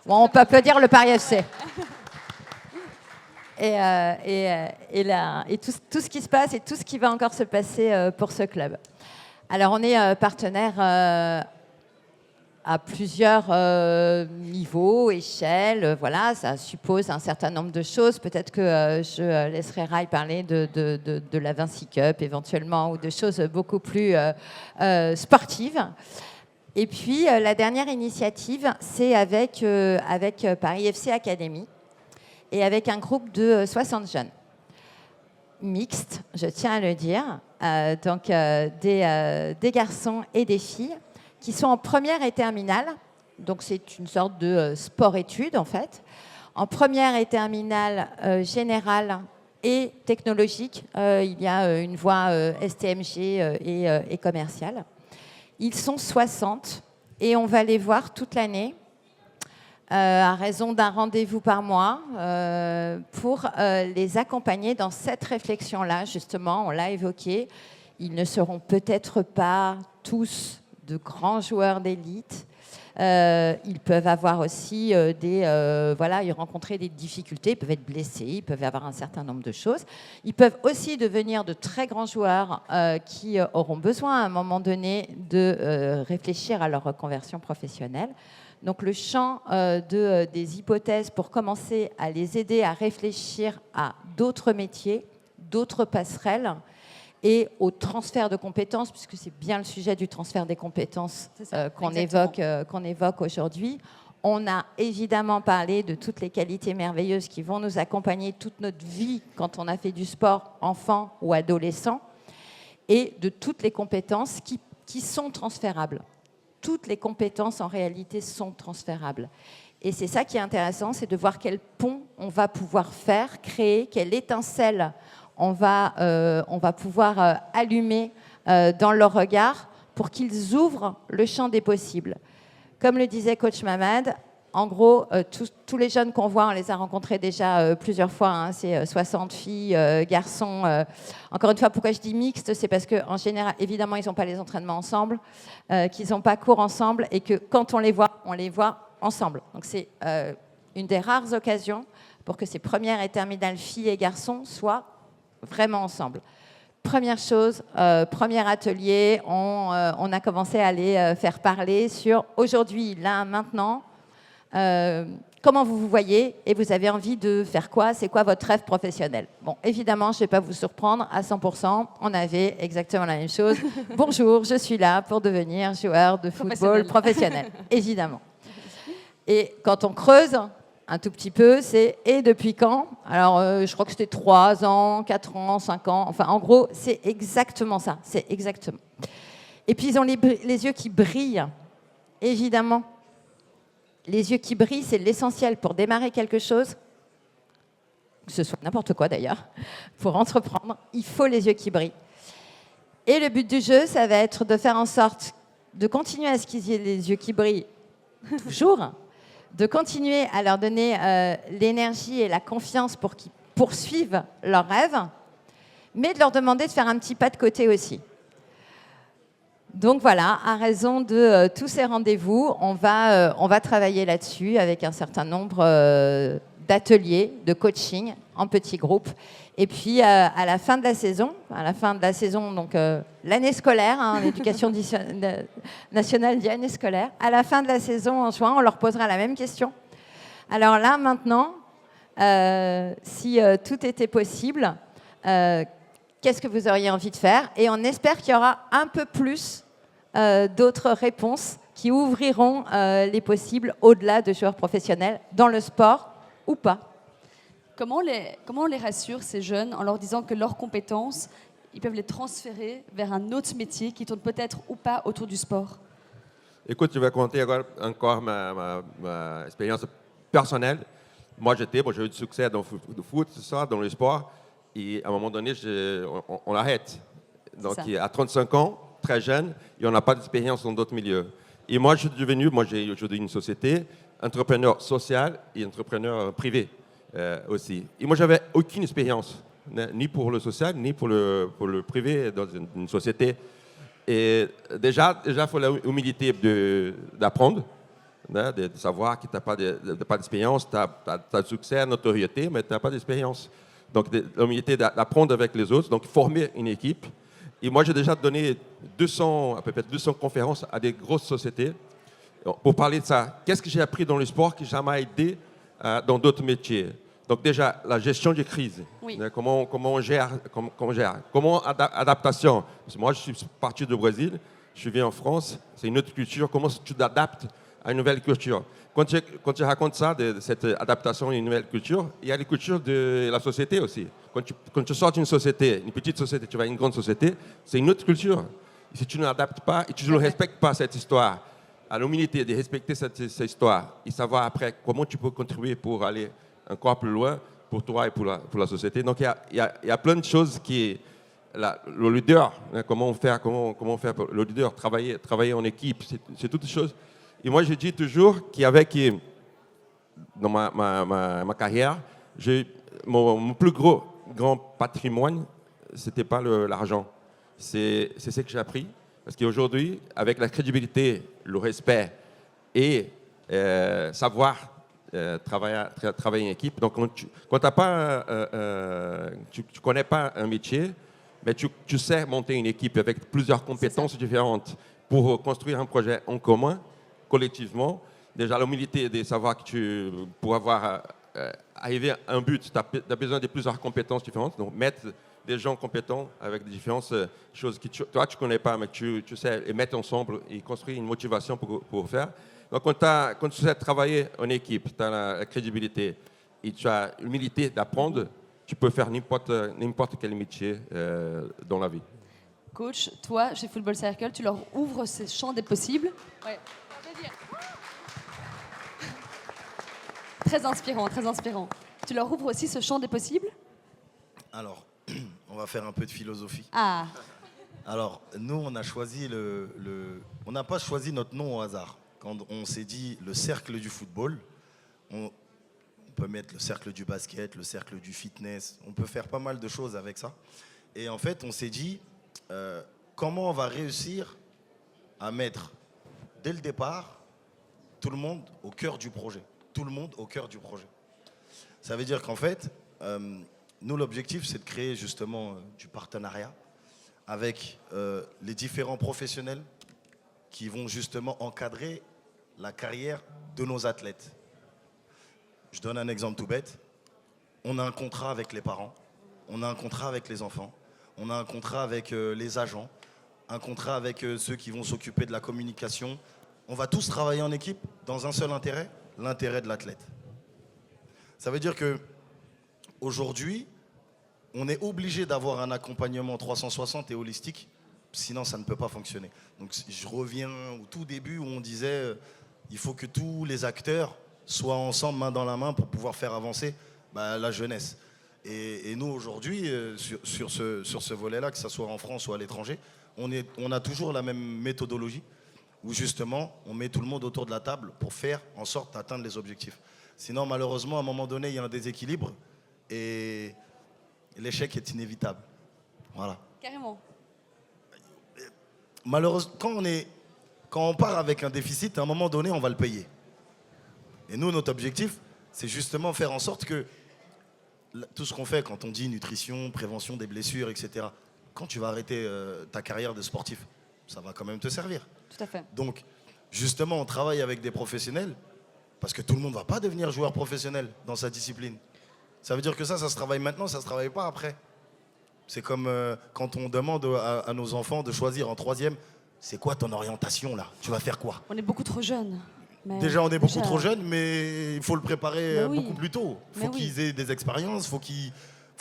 Bon, on peut applaudir le Paris FC. Et tout ce qui se passe et tout ce qui va encore se passer pour ce club. Alors, on est partenaire à plusieurs niveaux, échelles. Voilà, ça suppose un certain nombre de choses. Peut-être que je laisserai Rai parler de la Vinci Cup éventuellement ou de choses beaucoup plus sportives. Et puis, la dernière initiative, c'est avec Paris FC Academy et avec un groupe de 60 jeunes. Mixtes, je tiens à le dire. Donc, des garçons et des filles qui sont en première et terminale. Donc, c'est une sorte de sport-études, en fait. En première et terminale générale et technologique, il y a une voie STMG et commerciale. Ils sont 60 et on va les voir toute l'année à raison d'un rendez-vous par mois pour les accompagner dans cette réflexion-là, justement, on l'a évoqué. Ils ne seront peut-être pas tous de grands joueurs d'élite. Ils peuvent avoir aussi ils rencontrer des difficultés, ils peuvent être blessés, ils peuvent avoir un certain nombre de choses. Ils peuvent aussi devenir de très grands joueurs qui auront besoin à un moment donné de réfléchir à leur reconversion professionnelle. Donc le champ des hypothèses pour commencer à les aider à réfléchir à d'autres métiers, d'autres passerelles, et au transfert de compétences, puisque c'est bien le sujet du transfert des compétences qu'on évoque aujourd'hui. On a évidemment parlé de toutes les qualités merveilleuses qui vont nous accompagner toute notre vie quand on a fait du sport enfant ou adolescent, et de toutes les compétences qui sont transférables. Toutes les compétences, en réalité, sont transférables. Et c'est ça qui est intéressant, c'est de voir quel pont on va pouvoir faire, créer, quelle étincelle on va pouvoir allumer dans leur regard pour qu'ils ouvrent le champ des possibles. Comme le disait coach Mamad, en gros, tous les jeunes qu'on voit, on les a rencontrés déjà plusieurs fois, hein, c'est 60 filles, garçons. Encore une fois, pourquoi je dis mixte, c'est parce qu'en général, évidemment, ils n'ont pas les entraînements ensemble, qu'ils n'ont pas cours ensemble et que quand on les voit ensemble. Donc c'est une des rares occasions pour que ces premières et terminales filles et garçons soient vraiment ensemble. Première chose, premier atelier, on a commencé à les faire parler sur aujourd'hui, là, maintenant, comment vous vous voyez et vous avez envie de faire quoi? C'est quoi votre rêve professionnel? Bon, évidemment, je ne vais pas vous surprendre, à 100%, on avait exactement la même chose. Bonjour, je suis là pour devenir joueur de football professionnel, évidemment. Et quand on creuse un tout petit peu, c'est « et depuis quand ?» Alors, je crois que c'était 3 ans, 4 ans, 5 ans. Enfin, en gros, c'est exactement ça. C'est exactement. Et puis, ils ont les yeux qui brillent, évidemment. Les yeux qui brillent, c'est l'essentiel pour démarrer quelque chose, que ce soit n'importe quoi d'ailleurs, pour entreprendre, il faut les yeux qui brillent. Et le but du jeu, ça va être de faire en sorte de continuer à ce qu'ils aient les yeux qui brillent toujours, de continuer à leur donner l'énergie et la confiance pour qu'ils poursuivent leurs rêves, mais de leur demander de faire un petit pas de côté aussi. Donc voilà, à raison de tous ces rendez-vous, on va travailler là-dessus avec un certain nombre d'ateliers, de coaching en petits groupes. Et puis à la fin de la saison, donc l'année scolaire, l'éducation nationale dit année scolaire, à la fin de la saison en juin, on leur posera la même question. Alors là, maintenant, si tout était possible, qu'est-ce que vous auriez envie de faire? Et on espère qu'il y aura un peu plus d'autres réponses qui ouvriront les possibles au-delà de joueurs professionnels, dans le sport ou pas. Comment on les rassure, ces jeunes, en leur disant que leurs compétences, ils peuvent les transférer vers un autre métier qui tourne peut-être ou pas autour du sport? Écoute, je vais raconter encore ma expérience personnelle. Moi, j'ai eu du succès dans le foot, tout ça, dans le sport. Et à un moment donné, on arrête. Donc, à 35 ans, très jeune, et on n'a pas d'expérience dans d'autres milieux. Et moi, j'ai aujourd'hui une société, entrepreneur social et entrepreneur privé aussi. Et moi, j'avais aucune expérience, ni pour le social, ni pour le privé dans une société. Et déjà, il faut l'humilité d'apprendre, de savoir que tu n'as pas d'expérience, tu as du succès, notoriété, mais tu n'as pas d'expérience. Donc, l'humilité d'apprendre avec les autres, donc former une équipe. Et moi, j'ai déjà donné à peu près 200 conférences à des grosses sociétés pour parler de ça. Qu'est-ce que j'ai appris dans le sport qui m'a aidé dans d'autres métiers? Donc déjà, la gestion des crises. Oui. Comment on gère, adaptation. Parce que moi, je suis parti du Brésil, je suis venu en France, c'est une autre culture. Comment tu t'adaptes à une nouvelle culture? Quand tu racontes ça, de cette adaptation à une nouvelle culture, il y a les cultures de la société aussi. Quand tu sors d'une société, une petite société, tu vas à une grande société, c'est une autre culture. Et si tu ne l'adaptes pas et tu ne respectes pas cette histoire, à l'humilité de respecter cette histoire et savoir après comment tu peux contribuer pour aller encore plus loin pour toi et pour la société. Donc il y a plein de choses qui... le leader, comment faire pour le leader, travailler en équipe, c'est toutes choses. Et moi, je dis toujours dans ma carrière, mon plus grand patrimoine, ce n'était pas l'argent. C'est ce que j'ai appris. Parce qu'aujourd'hui, avec la crédibilité, le respect et savoir travailler en équipe, donc quand tu ne connais pas un métier, mais tu sais monter une équipe avec plusieurs compétences différentes pour construire un projet en commun, collectivement. Déjà, l'humilité de savoir que pour arriver à un but, tu as besoin de plusieurs compétences différentes. Donc, mettre des gens compétents avec des différentes choses que toi, tu ne connais pas, mais tu sais, et mettre ensemble et construire une motivation pour faire. Donc, quand tu sais travailler en équipe, tu as la crédibilité et tu as l'humilité d'apprendre, tu peux faire n'importe quel métier dans la vie. Coach, toi, chez Football Circle, tu leur ouvres ce champ des possibles. Ouais. Très inspirant, très inspirant. Tu leur ouvres aussi ce champ des possibles? Alors, on va faire un peu de philosophie. Ah. Alors, nous, on a choisi on n'a pas choisi notre nom au hasard. Quand on s'est dit le cercle du football, on peut mettre le cercle du basket, le cercle du fitness, on peut faire pas mal de choses avec ça. Et en fait, on s'est dit, comment on va réussir à mettre, dès le départ, tout le monde au cœur du projet. Tout le monde au cœur du projet. Ça veut dire qu'en fait, nous, l'objectif, c'est de créer justement du partenariat avec les différents professionnels qui vont justement encadrer la carrière de nos athlètes. Je donne un exemple tout bête. On a un contrat avec les parents, on a un contrat avec les enfants, on a un contrat avec les agents, un contrat avec ceux qui vont s'occuper de la communication. On va tous travailler en équipe dans un seul intérêt, l'intérêt de l'athlète. Ça veut dire que aujourd'hui, on est obligé d'avoir un accompagnement 360 et holistique, sinon ça ne peut pas fonctionner. Donc je reviens au tout début où on disait il faut que tous les acteurs soient ensemble, main dans la main, pour pouvoir faire avancer la jeunesse. Et nous, aujourd'hui, sur ce volet-là, que ce soit en France ou à l'étranger, on a toujours la même méthodologie, où justement, on met tout le monde autour de la table pour faire en sorte d'atteindre les objectifs. Sinon, malheureusement, à un moment donné, il y a un déséquilibre et l'échec est inévitable. Voilà. Carrément. malheureusement, quand on part avec un déficit, à un moment donné, on va le payer. Et nous, notre objectif, c'est justement faire en sorte que tout ce qu'on fait quand on dit nutrition, prévention des blessures, etc., quand tu vas arrêter ta carrière de sportif, ça va quand même te servir. Tout à fait. Donc, justement, on travaille avec des professionnels parce que tout le monde ne va pas devenir joueur professionnel dans sa discipline. Ça veut dire que ça se travaille maintenant, ça ne se travaille pas après. C'est comme quand on demande à nos enfants de choisir en 3e, c'est quoi ton orientation là? Tu vas faire quoi? On est beaucoup trop jeunes. Mais Déjà, on est beaucoup déjà- trop jeunes, mais il faut le préparer Mais oui. beaucoup plus tôt. Il faut Mais oui. qu'ils aient des expériences, il faut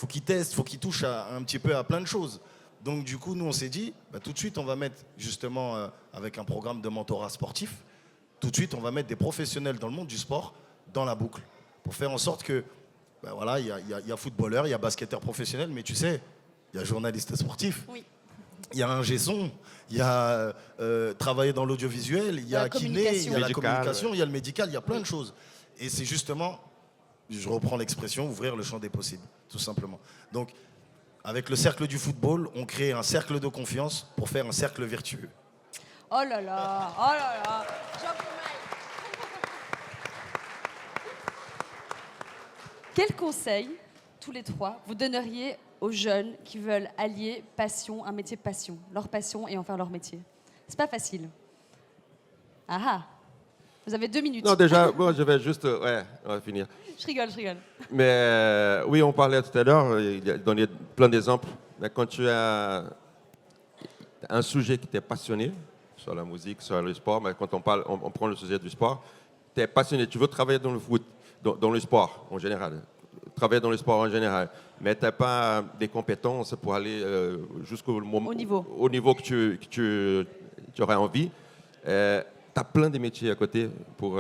qu'ils testent, il faut qu'ils touchent un petit peu à plein de choses. Donc du coup, nous, on s'est dit, bah, tout de suite, on va mettre, justement, avec un programme de mentorat sportif, tout de suite, on va mettre des professionnels dans le monde du sport dans la boucle, pour faire en sorte que, bah, voilà, il y a footballeur, il y a basketteur professionnel, mais tu sais, il y a journaliste sportif. Oui. Il y a un son, il y a travailler dans l'audiovisuel, il y a La kiné, il y a la communication. communication, il y a le médical, il y a plein de choses. Et c'est justement, je reprends l'expression, ouvrir le champ des possibles, tout simplement. Donc, avec le cercle du football, on crée un cercle de confiance pour faire un cercle vertueux. Oh là là, oh là là. Quel conseil, tous les trois, vous donneriez aux jeunes qui veulent allier passion, un métier passion, leur passion et en faire leur métier? C'est pas facile. Ah ah. Vous avez 2 minutes. Non, déjà, bon, je vais juste... ouais, on va finir. Je rigole, je rigole. Mais oui, on parlait tout à l'heure, il a donné plein d'exemples. Mais quand tu as un sujet qui t'est passionné, sur la musique, sur le sport, mais quand on prend le sujet du sport, tu es passionné, tu veux travailler dans le foot, dans le sport en général, travailler dans le sport en général, mais tu n'as pas des compétences pour aller jusqu'au au niveau que tu aurais envie. Tu as plein de métiers à côté pour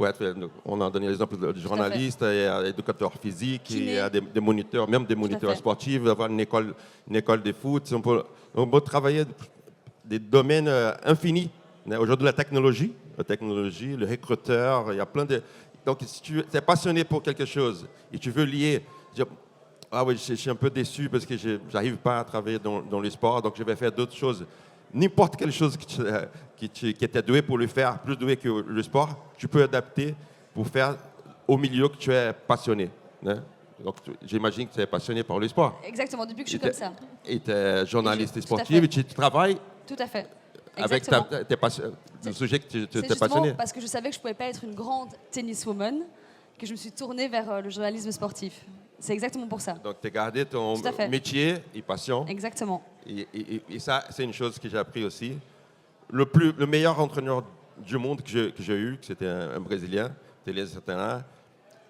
être, on a donné l'exemple de journaliste, éducateur physique, il y a des moniteurs, même des moniteurs sportifs, avoir une école de foot. On peut travailler des domaines infinis. Aujourd'hui, la technologie, le recruteur, il y a plein de... Donc, si tu es passionné pour quelque chose et tu veux lier, dire, ah oui, je suis un peu déçu parce que je n'arrive pas à travailler dans le sport, donc je vais faire d'autres choses. N'importe quelle chose qui était doué pour le faire, plus doué que le sport, tu peux adapter pour faire au milieu que tu es passionné. Hein? Donc, j'imagine que tu es passionné par le sport. Exactement, depuis que je suis comme ça. Et tu es journaliste sportif et tu travailles tout à fait. avec le sujet que tu es passionné. C'est parce que je savais que je ne pouvais pas être une grande tenniswoman que je me suis tournée vers le journalisme sportif. C'est exactement pour ça. Donc, tu as gardé ton métier et passion. Exactement. Et ça, c'est une chose que j'ai appris aussi. Le meilleur entraîneur du monde que j'ai eu, c'était un Brésilien, Télé Santana,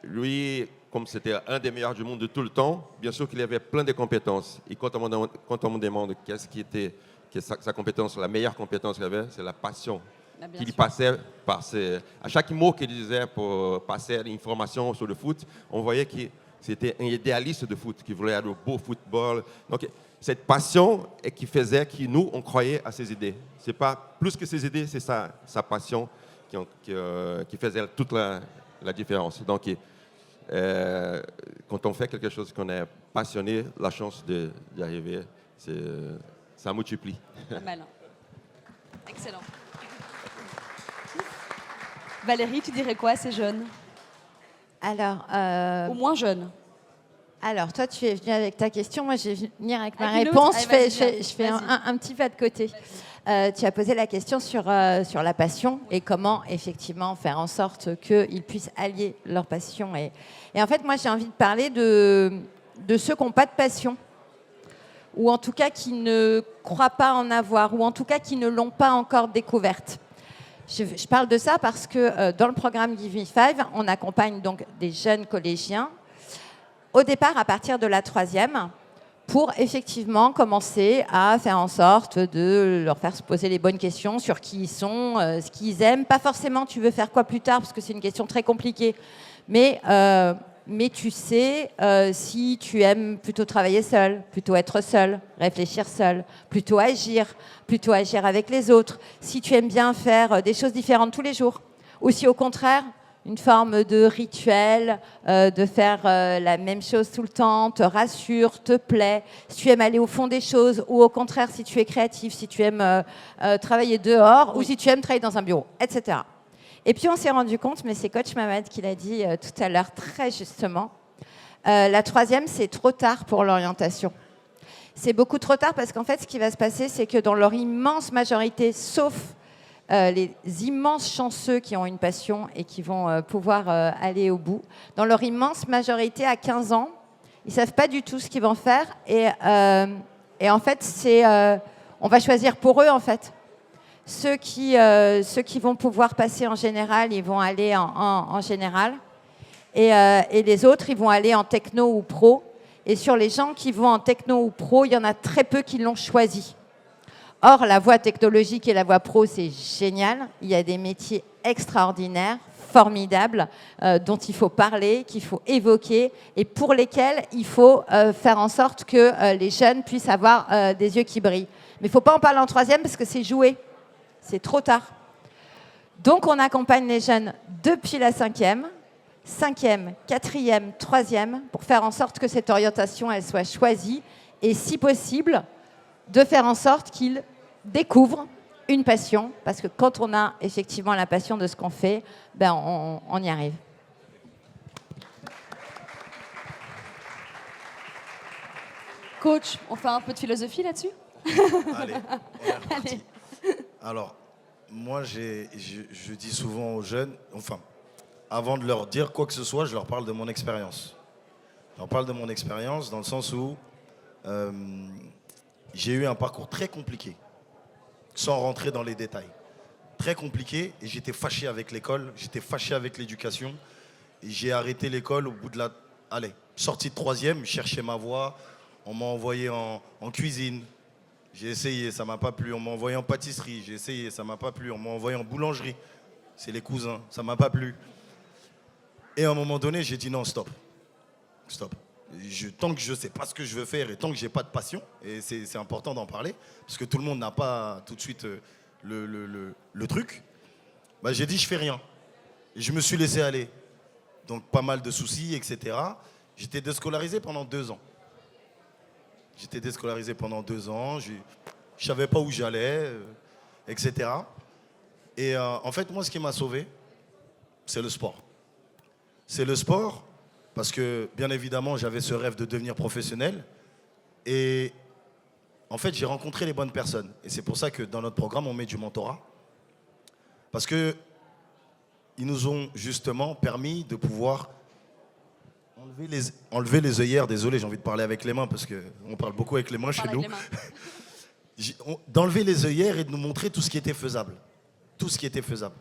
lui, comme c'était un des meilleurs du monde de tout le temps, bien sûr qu'il avait plein de compétences. Et quand on me demande qu'est-ce qui était sa compétence, la meilleure compétence qu'il avait, c'est la passion. Qu'il passait par à chaque mot qu'il disait pour passer l'information sur le foot, on voyait que c'était un idéaliste de foot, qui voulait le beau football. Donc, cette passion et qui faisait que nous, on croyait à ses idées. C'est pas plus que ses idées, c'est sa passion qui faisait toute la différence. Donc, quand on fait quelque chose qu'on est passionné, la chance d'y arriver, ça multiplie. Pas mal. Excellent. Valérie, tu dirais quoi à ces jeunes? Alors, ou moins jeunes? Alors, toi, tu es venu avec ta question. Moi, je vais venir avec ma Avec réponse. allez, Je fais un petit pas de côté. Tu as posé la question sur la passion et comment, effectivement, faire en sorte qu'ils puissent allier leur passion. Et en fait, moi, j'ai envie de parler de ceux qui n'ont pas de passion, ou en tout cas qui ne croient pas en avoir, ou en tout cas qui ne l'ont pas encore découverte. Je parle de ça parce que dans le programme Give Me 5, on accompagne donc des jeunes collégiens, au départ à partir de la 3e, pour effectivement commencer à faire en sorte de leur faire se poser les bonnes questions sur qui ils sont, ce qu'ils aiment. Pas forcément tu veux faire quoi plus tard, parce que c'est une question très compliquée, mais tu sais si tu aimes plutôt travailler seul, plutôt être seul, réfléchir seul, plutôt agir avec les autres, si tu aimes bien faire des choses différentes tous les jours, ou si au contraire, une forme de rituel, de faire la même chose tout le temps, te rassure, te plaît, si tu aimes aller au fond des choses, ou au contraire, si tu es créatif, si tu aimes travailler dehors, ou si tu aimes travailler dans un bureau, etc. Et puis on s'est rendu compte, mais c'est coach Mamad qui l'a dit tout à l'heure très justement, la troisième, c'est trop tard pour l'orientation. C'est beaucoup trop tard parce qu'en fait, ce qui va se passer, c'est que dans leur immense majorité, sauf les immenses chanceux qui ont une passion et qui vont pouvoir aller au bout, dans leur immense majorité, à 15 ans, ils ne savent pas du tout ce qu'ils vont faire. Et en fait, on va choisir pour eux, en fait. Ceux qui vont pouvoir passer en général, ils vont aller en général. Et les autres, ils vont aller en techno ou pro. Et sur les gens qui vont en techno ou pro, il y en a très peu qui l'ont choisi. Or, la voie technologique et la voie pro, c'est génial. Il y a des métiers extraordinaires, formidables, dont il faut parler, qu'il faut évoquer, et pour lesquels il faut faire en sorte que les jeunes puissent avoir des yeux qui brillent. Mais il ne faut pas en parler en troisième parce que c'est joué. C'est trop tard. Donc, on accompagne les jeunes depuis la cinquième, quatrième, troisième, pour faire en sorte que cette orientation, elle soit choisie, et si possible, de faire en sorte qu'ils découvrent une passion, parce que quand on a effectivement la passion de ce qu'on fait, ben on y arrive. Coach, on fait un peu de philosophie là-dessus? Allez, on est reparti. Alors, moi, je dis souvent aux jeunes, enfin, avant de leur dire quoi que ce soit, je leur parle de mon expérience. Je leur parle de mon expérience dans le sens où j'ai eu un parcours très compliqué, sans rentrer dans les détails. Très compliqué, et j'étais fâché avec l'école, j'étais fâché avec l'éducation. Et j'ai arrêté l'école au bout de la... Allez, sortie de troisième, je cherchais ma voie. On m'a envoyé en cuisine. J'ai essayé, ça m'a pas plu. On m'a envoyé en pâtisserie, j'ai essayé, ça m'a pas plu. On m'a envoyé en boulangerie. C'est les cousins, ça m'a pas plu. Et à un moment donné, j'ai dit non, stop. Stop. Tant que je ne sais pas ce que je veux faire et tant que je n'ai pas de passion, et c'est important d'en parler, parce que tout le monde n'a pas tout de suite le truc, bah, j'ai dit je fais rien. Et je me suis laissé aller. Donc pas mal de soucis, etc. J'étais déscolarisé pendant 2 ans. J'étais déscolarisé pendant 2 ans, je ne savais pas où j'allais, etc. Et en fait, moi, ce qui m'a sauvé, c'est le sport. C'est le sport, parce que, bien évidemment, j'avais ce rêve de devenir professionnel. Et en fait, j'ai rencontré les bonnes personnes. Et c'est pour ça que dans notre programme, on met du mentorat. Parce qu'ils nous ont justement permis de pouvoir enlever les œillères. Désolé, j'ai envie de parler avec les mains, parce qu'on parle beaucoup avec les mains chez nous. D'enlever les œillères et de nous montrer tout ce qui était faisable. Tout ce qui était faisable.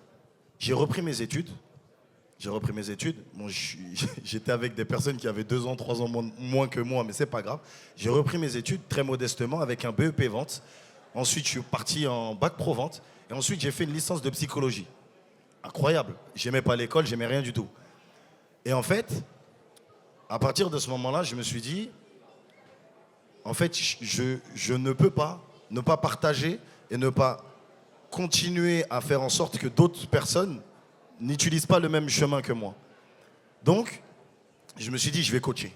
J'ai repris mes études. Bon, j'étais avec des personnes qui avaient 2 ans, 3 ans moins que moi, mais c'est pas grave. J'ai repris mes études très modestement avec un BEP vente. Ensuite, je suis parti en bac pro vente. Et ensuite, j'ai fait une licence de psychologie. Incroyable. J'aimais pas l'école, j'aimais rien du tout. Et en fait, à partir de ce moment-là, je me suis dit, en fait, je ne peux pas ne pas partager et ne pas continuer à faire en sorte que d'autres personnes n'utilisent pas le même chemin que moi. Donc, je me suis dit, je vais coacher.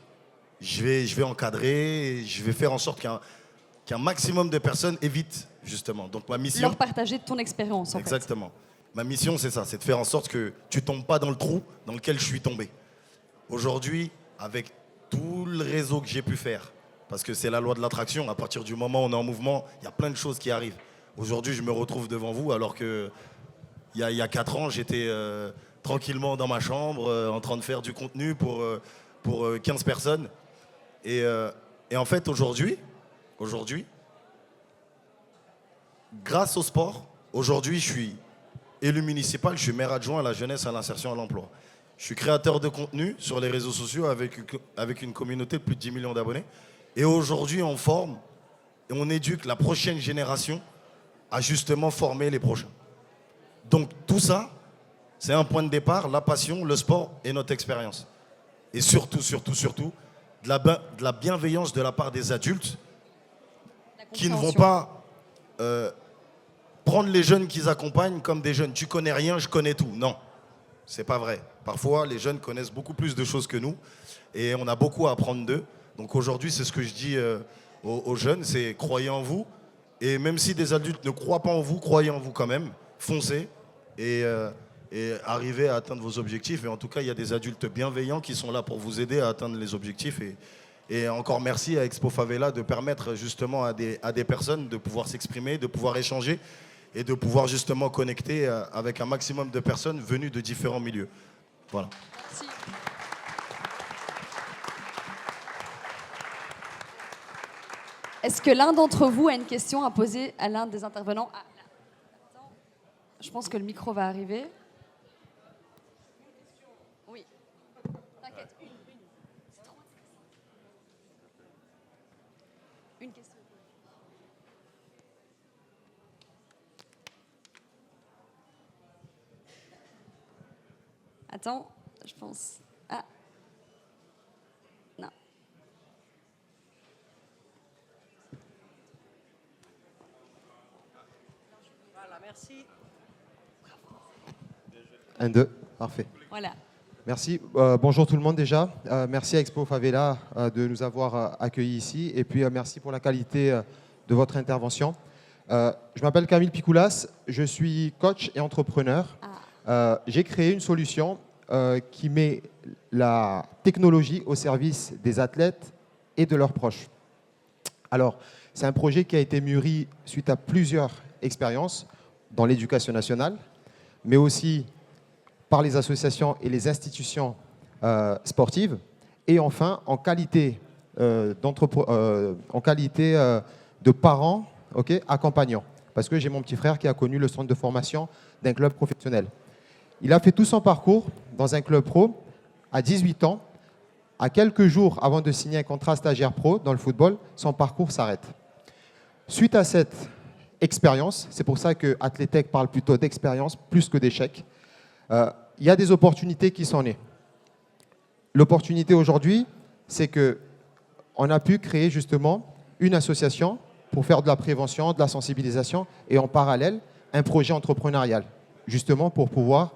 Je vais encadrer, je vais faire en sorte qu'un maximum de personnes évitent, justement. Donc, ma mission... Leur partager de ton expérience, en fait. Exactement. Ma mission, c'est ça, c'est de faire en sorte que tu ne tombes pas dans le trou dans lequel je suis tombé. Aujourd'hui, avec tout le réseau que j'ai pu faire, parce que c'est la loi de l'attraction, à partir du moment où on est en mouvement, il y a plein de choses qui arrivent. Aujourd'hui, je me retrouve devant vous, alors que il y a 4 ans, j'étais tranquillement dans ma chambre, en train de faire du contenu pour 15 personnes. Et en fait, aujourd'hui, grâce au sport, aujourd'hui, je suis élu municipal, je suis maire adjoint à la jeunesse, à l'insertion, à l'emploi. Je suis créateur de contenu sur les réseaux sociaux avec une communauté de plus de 10 millions d'abonnés. Et aujourd'hui, on forme et on éduque la prochaine génération à justement former les prochains. Donc tout ça, c'est un point de départ, la passion, le sport et notre expérience. Et surtout, de la bienveillance de la part des adultes qui ne vont pas prendre les jeunes qu'ils accompagnent comme des jeunes. Tu connais rien, je connais tout. Non. C'est pas vrai. Parfois, les jeunes connaissent beaucoup plus de choses que nous et on a beaucoup à apprendre d'eux. Donc aujourd'hui, c'est ce que je dis aux jeunes, c'est croyez en vous. Et même si des adultes ne croient pas en vous, croyez en vous quand même. Foncez et arrivez à atteindre vos objectifs. Et en tout cas, il y a des adultes bienveillants qui sont là pour vous aider à atteindre les objectifs. Et encore merci à Expo Favela de permettre justement à des personnes de pouvoir s'exprimer, de pouvoir échanger et de pouvoir justement connecter avec un maximum de personnes venues de différents milieux. Voilà. Merci. Est-ce que l'un d'entre vous a une question à poser à l'un des intervenants? Ah, là. Attends. Je pense que le micro va arriver. Oui. T'inquiète, une. C'est trop intéressant. Une question. Attends, je pense. Ah. Non. Voilà, merci. 1, 2, parfait. Voilà. Merci. Bonjour tout le monde déjà. Merci à Expo Favela de nous avoir accueillis ici. Et puis merci pour la qualité de votre intervention. Je m'appelle Camille Picoulas, je suis coach et entrepreneur. J'ai créé une solution qui met la technologie au service des athlètes et de leurs proches. Alors, c'est un projet qui a été mûri suite à plusieurs expériences dans l'éducation nationale, mais aussi par les associations et les institutions sportives, et enfin en qualité, de parents accompagnants, parce que j'ai mon petit frère qui a connu le centre de formation d'un club professionnel. Il a fait tout son parcours dans un club pro à 18 ans. À quelques jours avant de signer un contrat stagiaire pro dans le football, son parcours s'arrête. Suite à cette expérience, c'est pour ça que Athletech parle plutôt d'expérience plus que d'échec, il y a des opportunités qui sont nées. L'opportunité aujourd'hui, c'est qu'on a pu créer justement une association pour faire de la prévention, de la sensibilisation et en parallèle, un projet entrepreneurial, justement pour pouvoir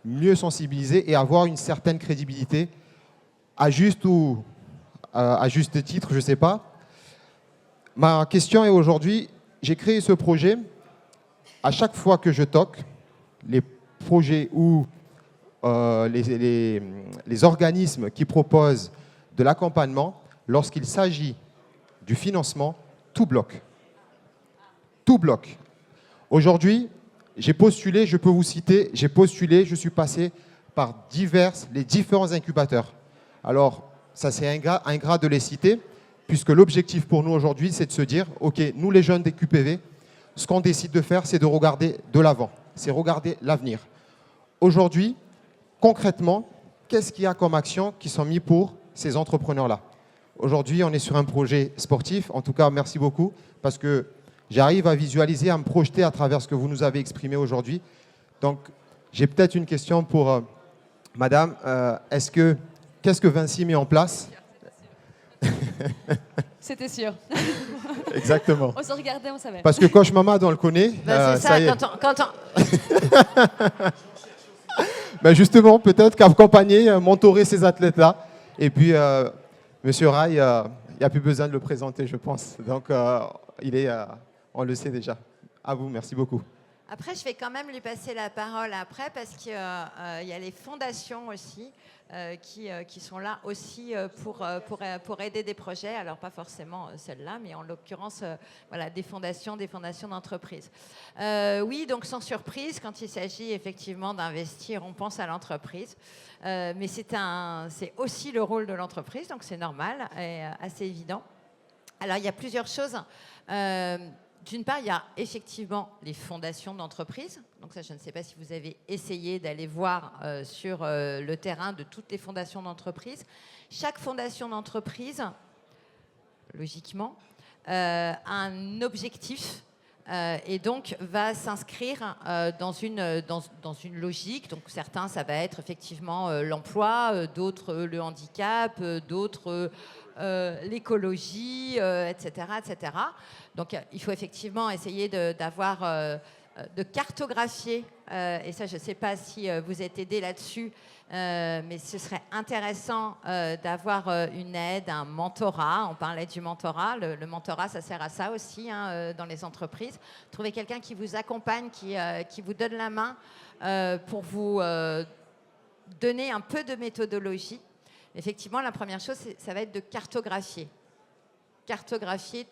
mieux sensibiliser et avoir une certaine crédibilité, à juste titre, je ne sais pas. Ma question est aujourd'hui, j'ai créé ce projet, à chaque fois que je toque, les projets ou les organismes qui proposent de l'accompagnement, lorsqu'il s'agit du financement, tout bloque. Tout bloque. Aujourd'hui, j'ai postulé, je peux vous citer, j'ai postulé, je suis passé par les différents incubateurs. Alors, ça c'est ingrat de les citer, puisque l'objectif pour nous aujourd'hui, c'est de se dire, OK, nous les jeunes des QPV, ce qu'on décide de faire, c'est de regarder de l'avant, c'est regarder l'avenir. Aujourd'hui, concrètement, qu'est-ce qu'il y a comme actions qui sont mises pour ces entrepreneurs-là? Aujourd'hui, on est sur un projet sportif. En tout cas, merci beaucoup, parce que j'arrive à visualiser, à me projeter à travers ce que vous nous avez exprimé aujourd'hui. Donc, j'ai peut-être une question pour Madame. Qu'est-ce que Vinci met en place? C'était sûr. Exactement. On se regardait, on savait. Parce que Coach Mamad, on le connaît. C'est ça, quand Ben justement, peut-être qu'accompagner, mentorer ces athlètes-là. Et puis, Monsieur Rai, il n'y a plus besoin de le présenter, je pense. Donc, on le sait déjà. À vous, merci beaucoup. Après, je vais quand même lui passer la parole après parce qu'il y a les fondations aussi qui sont là aussi pour aider des projets. Alors, pas forcément celle-là, mais en l'occurrence, voilà, des fondations d'entreprises. Oui, donc sans surprise, quand il s'agit effectivement d'investir, on pense à l'entreprise. Mais c'est aussi le rôle de l'entreprise, donc c'est normal et assez évident. Alors, il y a plusieurs choses. D'une part, il y a effectivement les fondations d'entreprise. Donc ça, je ne sais pas si vous avez essayé d'aller voir sur le terrain de toutes les fondations d'entreprise. Chaque fondation d'entreprise, logiquement, a un objectif et donc va s'inscrire dans une logique. Donc certains, ça va être effectivement l'emploi, d'autres le handicap, d'autres l'écologie, etc., etc. Donc il faut effectivement essayer d'avoir de cartographier, et ça je ne sais pas si vous êtes aidé là-dessus, mais ce serait intéressant d'avoir une aide, un mentorat. On parlait du mentorat. Le mentorat, ça sert à ça aussi dans les entreprises. Trouver quelqu'un qui vous accompagne, qui vous donne la main pour vous donner un peu de méthodologie. Effectivement, la première chose, ça va être de cartographier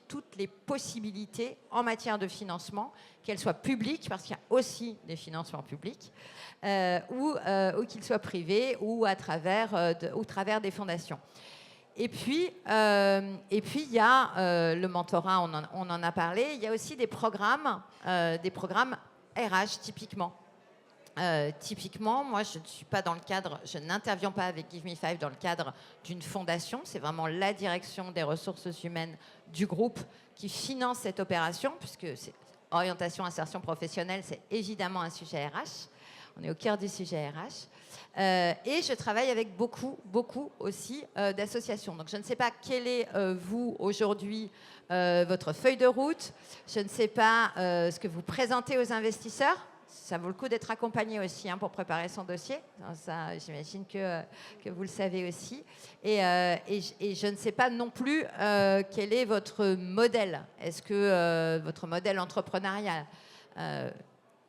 toutes les possibilités en matière de financement, qu'elles soient publiques, parce qu'il y a aussi des financements publics, ou qu'ils soient privés, ou à travers des fondations. Et puis, il y a le mentorat, on en a parlé. Il y a aussi des programmes RH, typiquement. Typiquement, moi, je ne suis pas dans le cadre, je n'interviens pas avec Give Me Five dans le cadre d'une fondation. C'est vraiment la direction des ressources humaines du groupe qui finance cette opération, puisque c'est orientation, insertion professionnelle, c'est évidemment un sujet RH. On est au cœur du sujet RH. Et je travaille avec beaucoup aussi d'associations. Donc, je ne sais pas quelle est, vous, aujourd'hui, votre feuille de route. Je ne sais pas ce que vous présentez aux investisseurs. Ça vaut le coup d'être accompagné aussi pour préparer son dossier. Ça, j'imagine que vous le savez aussi. Et je ne sais pas non plus quel est votre modèle. Est-ce que votre modèle entrepreneurial,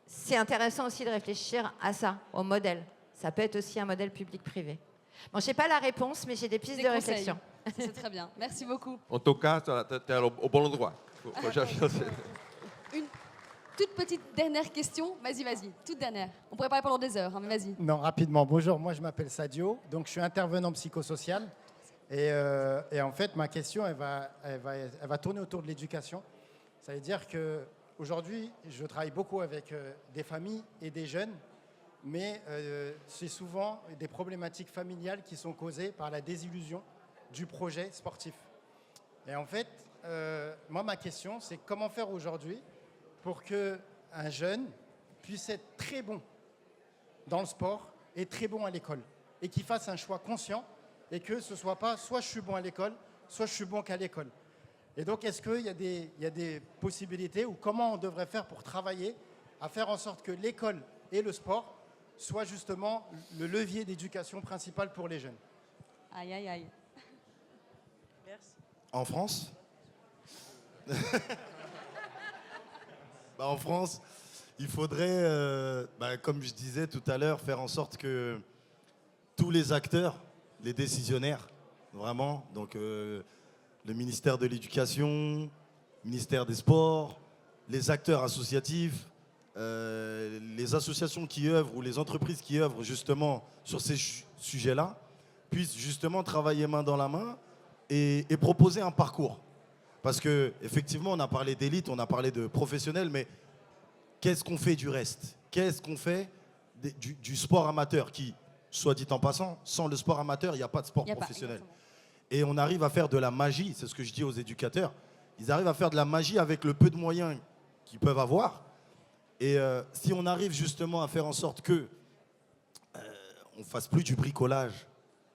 c'est intéressant aussi de réfléchir à ça, au modèle. Ça peut être aussi un modèle public-privé. Bon, je n'ai pas la réponse, mais j'ai des pistes de réflexion. C'est très bien. Merci beaucoup. En tout cas, tu es au bon endroit. Une toute petite dernière question. Vas-y. Toute dernière. On pourrait parler pendant des heures, mais vas-y. Non, rapidement. Bonjour, moi je m'appelle Sadio. Donc je suis intervenant psychosocial. Et en fait, ma question, elle va tourner autour de l'éducation. Ça veut dire qu'aujourd'hui, je travaille beaucoup avec des familles et des jeunes. Mais c'est souvent des problématiques familiales qui sont causées par la désillusion du projet sportif. Et en fait, moi, ma question, c'est comment faire aujourd'hui pour qu'un jeune puisse être très bon dans le sport et très bon à l'école, et qu'il fasse un choix conscient, et que ce ne soit pas soit je suis bon à l'école, soit je suis bon qu'à l'école. Et donc, est-ce qu'il y a des possibilités, ou comment on devrait faire pour travailler à faire en sorte que l'école et le sport soit justement le levier d'éducation principal pour les jeunes? Aïe. Merci. En France En France, il faudrait, comme je disais tout à l'heure, faire en sorte que tous les acteurs, les décisionnaires, vraiment, donc le ministère de l'Éducation, le ministère des Sports, les acteurs associatifs, les associations qui œuvrent ou les entreprises qui œuvrent justement sur ces sujets-là, puissent justement travailler main dans la main et proposer un parcours. Parce qu'effectivement, on a parlé d'élite, on a parlé de professionnels, mais qu'est-ce qu'on fait du reste? Qu'est-ce qu'on fait du sport amateur qui, soit dit en passant, sans le sport amateur, il n'y a pas de sport professionnel. Et on arrive à faire de la magie, c'est ce que je dis aux éducateurs, ils arrivent à faire de la magie avec le peu de moyens qu'ils peuvent avoir. Et si on arrive justement à faire en sorte que on fasse plus du bricolage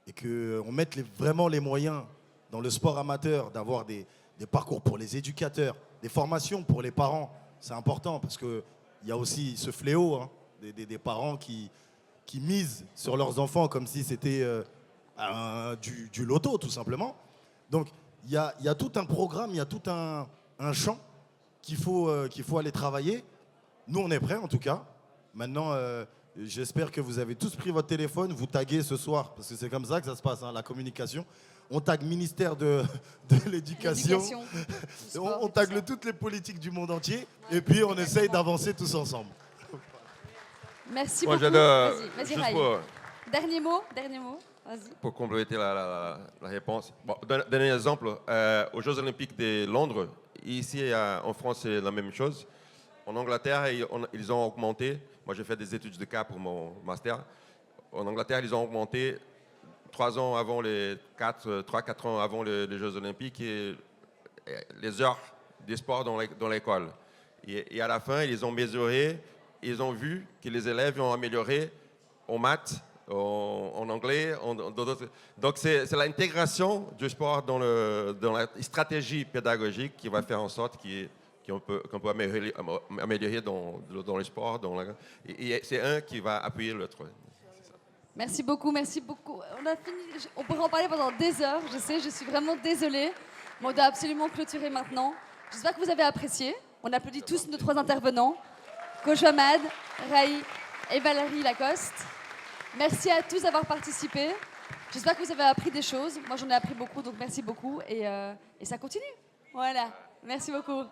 et qu'on mette vraiment les moyens dans le sport amateur, d'avoir des parcours pour les éducateurs, des formations pour les parents, c'est important parce qu'il y a aussi ce fléau des parents qui misent sur leurs enfants comme si c'était du loto tout simplement. Donc il y a tout un programme, il y a tout un champ qu'il faut aller travailler. Nous on est prêts en tout cas. Maintenant j'espère que vous avez tous pris votre téléphone, vous taguez ce soir parce que c'est comme ça que ça se passe, la communication. On tag ministère de l'Éducation, on tag toutes les politiques du monde entier et puis on essaye d'avancer tous ensemble. Merci Moi, beaucoup. Vas-y, juste Ray. Dernier mot. Vas-y. pour compléter la réponse. Bon, donner un exemple. Aux Jeux Olympiques de Londres, ici en France, c'est la même chose. En Angleterre, ils ont augmenté. Moi, j'ai fait des études de cas pour mon master. En Angleterre, ils ont augmenté 3 ans avant 3-4 ans avant les Jeux Olympiques et les heures de sport dans l'école. Et à la fin, ils ont mesuré, ils ont vu que les élèves ont amélioré en maths, en anglais. Donc, c'est l'intégration du sport dans la stratégie pédagogique qui va faire en sorte qu'ils qu'on peut améliorer dans le sport. Et c'est un qui va appuyer l'autre. Merci beaucoup, merci beaucoup. On a fini. On pourrait en parler pendant des heures, je sais, je suis vraiment désolée. Mais on doit absolument clôturer maintenant. J'espère que vous avez apprécié. On applaudit tous nos 3 intervenants, Coach Mamad, Raï et Valérie Lacoste. Merci à tous d'avoir participé. J'espère que vous avez appris des choses. Moi, j'en ai appris beaucoup, donc merci beaucoup. Et ça continue. Voilà, merci beaucoup.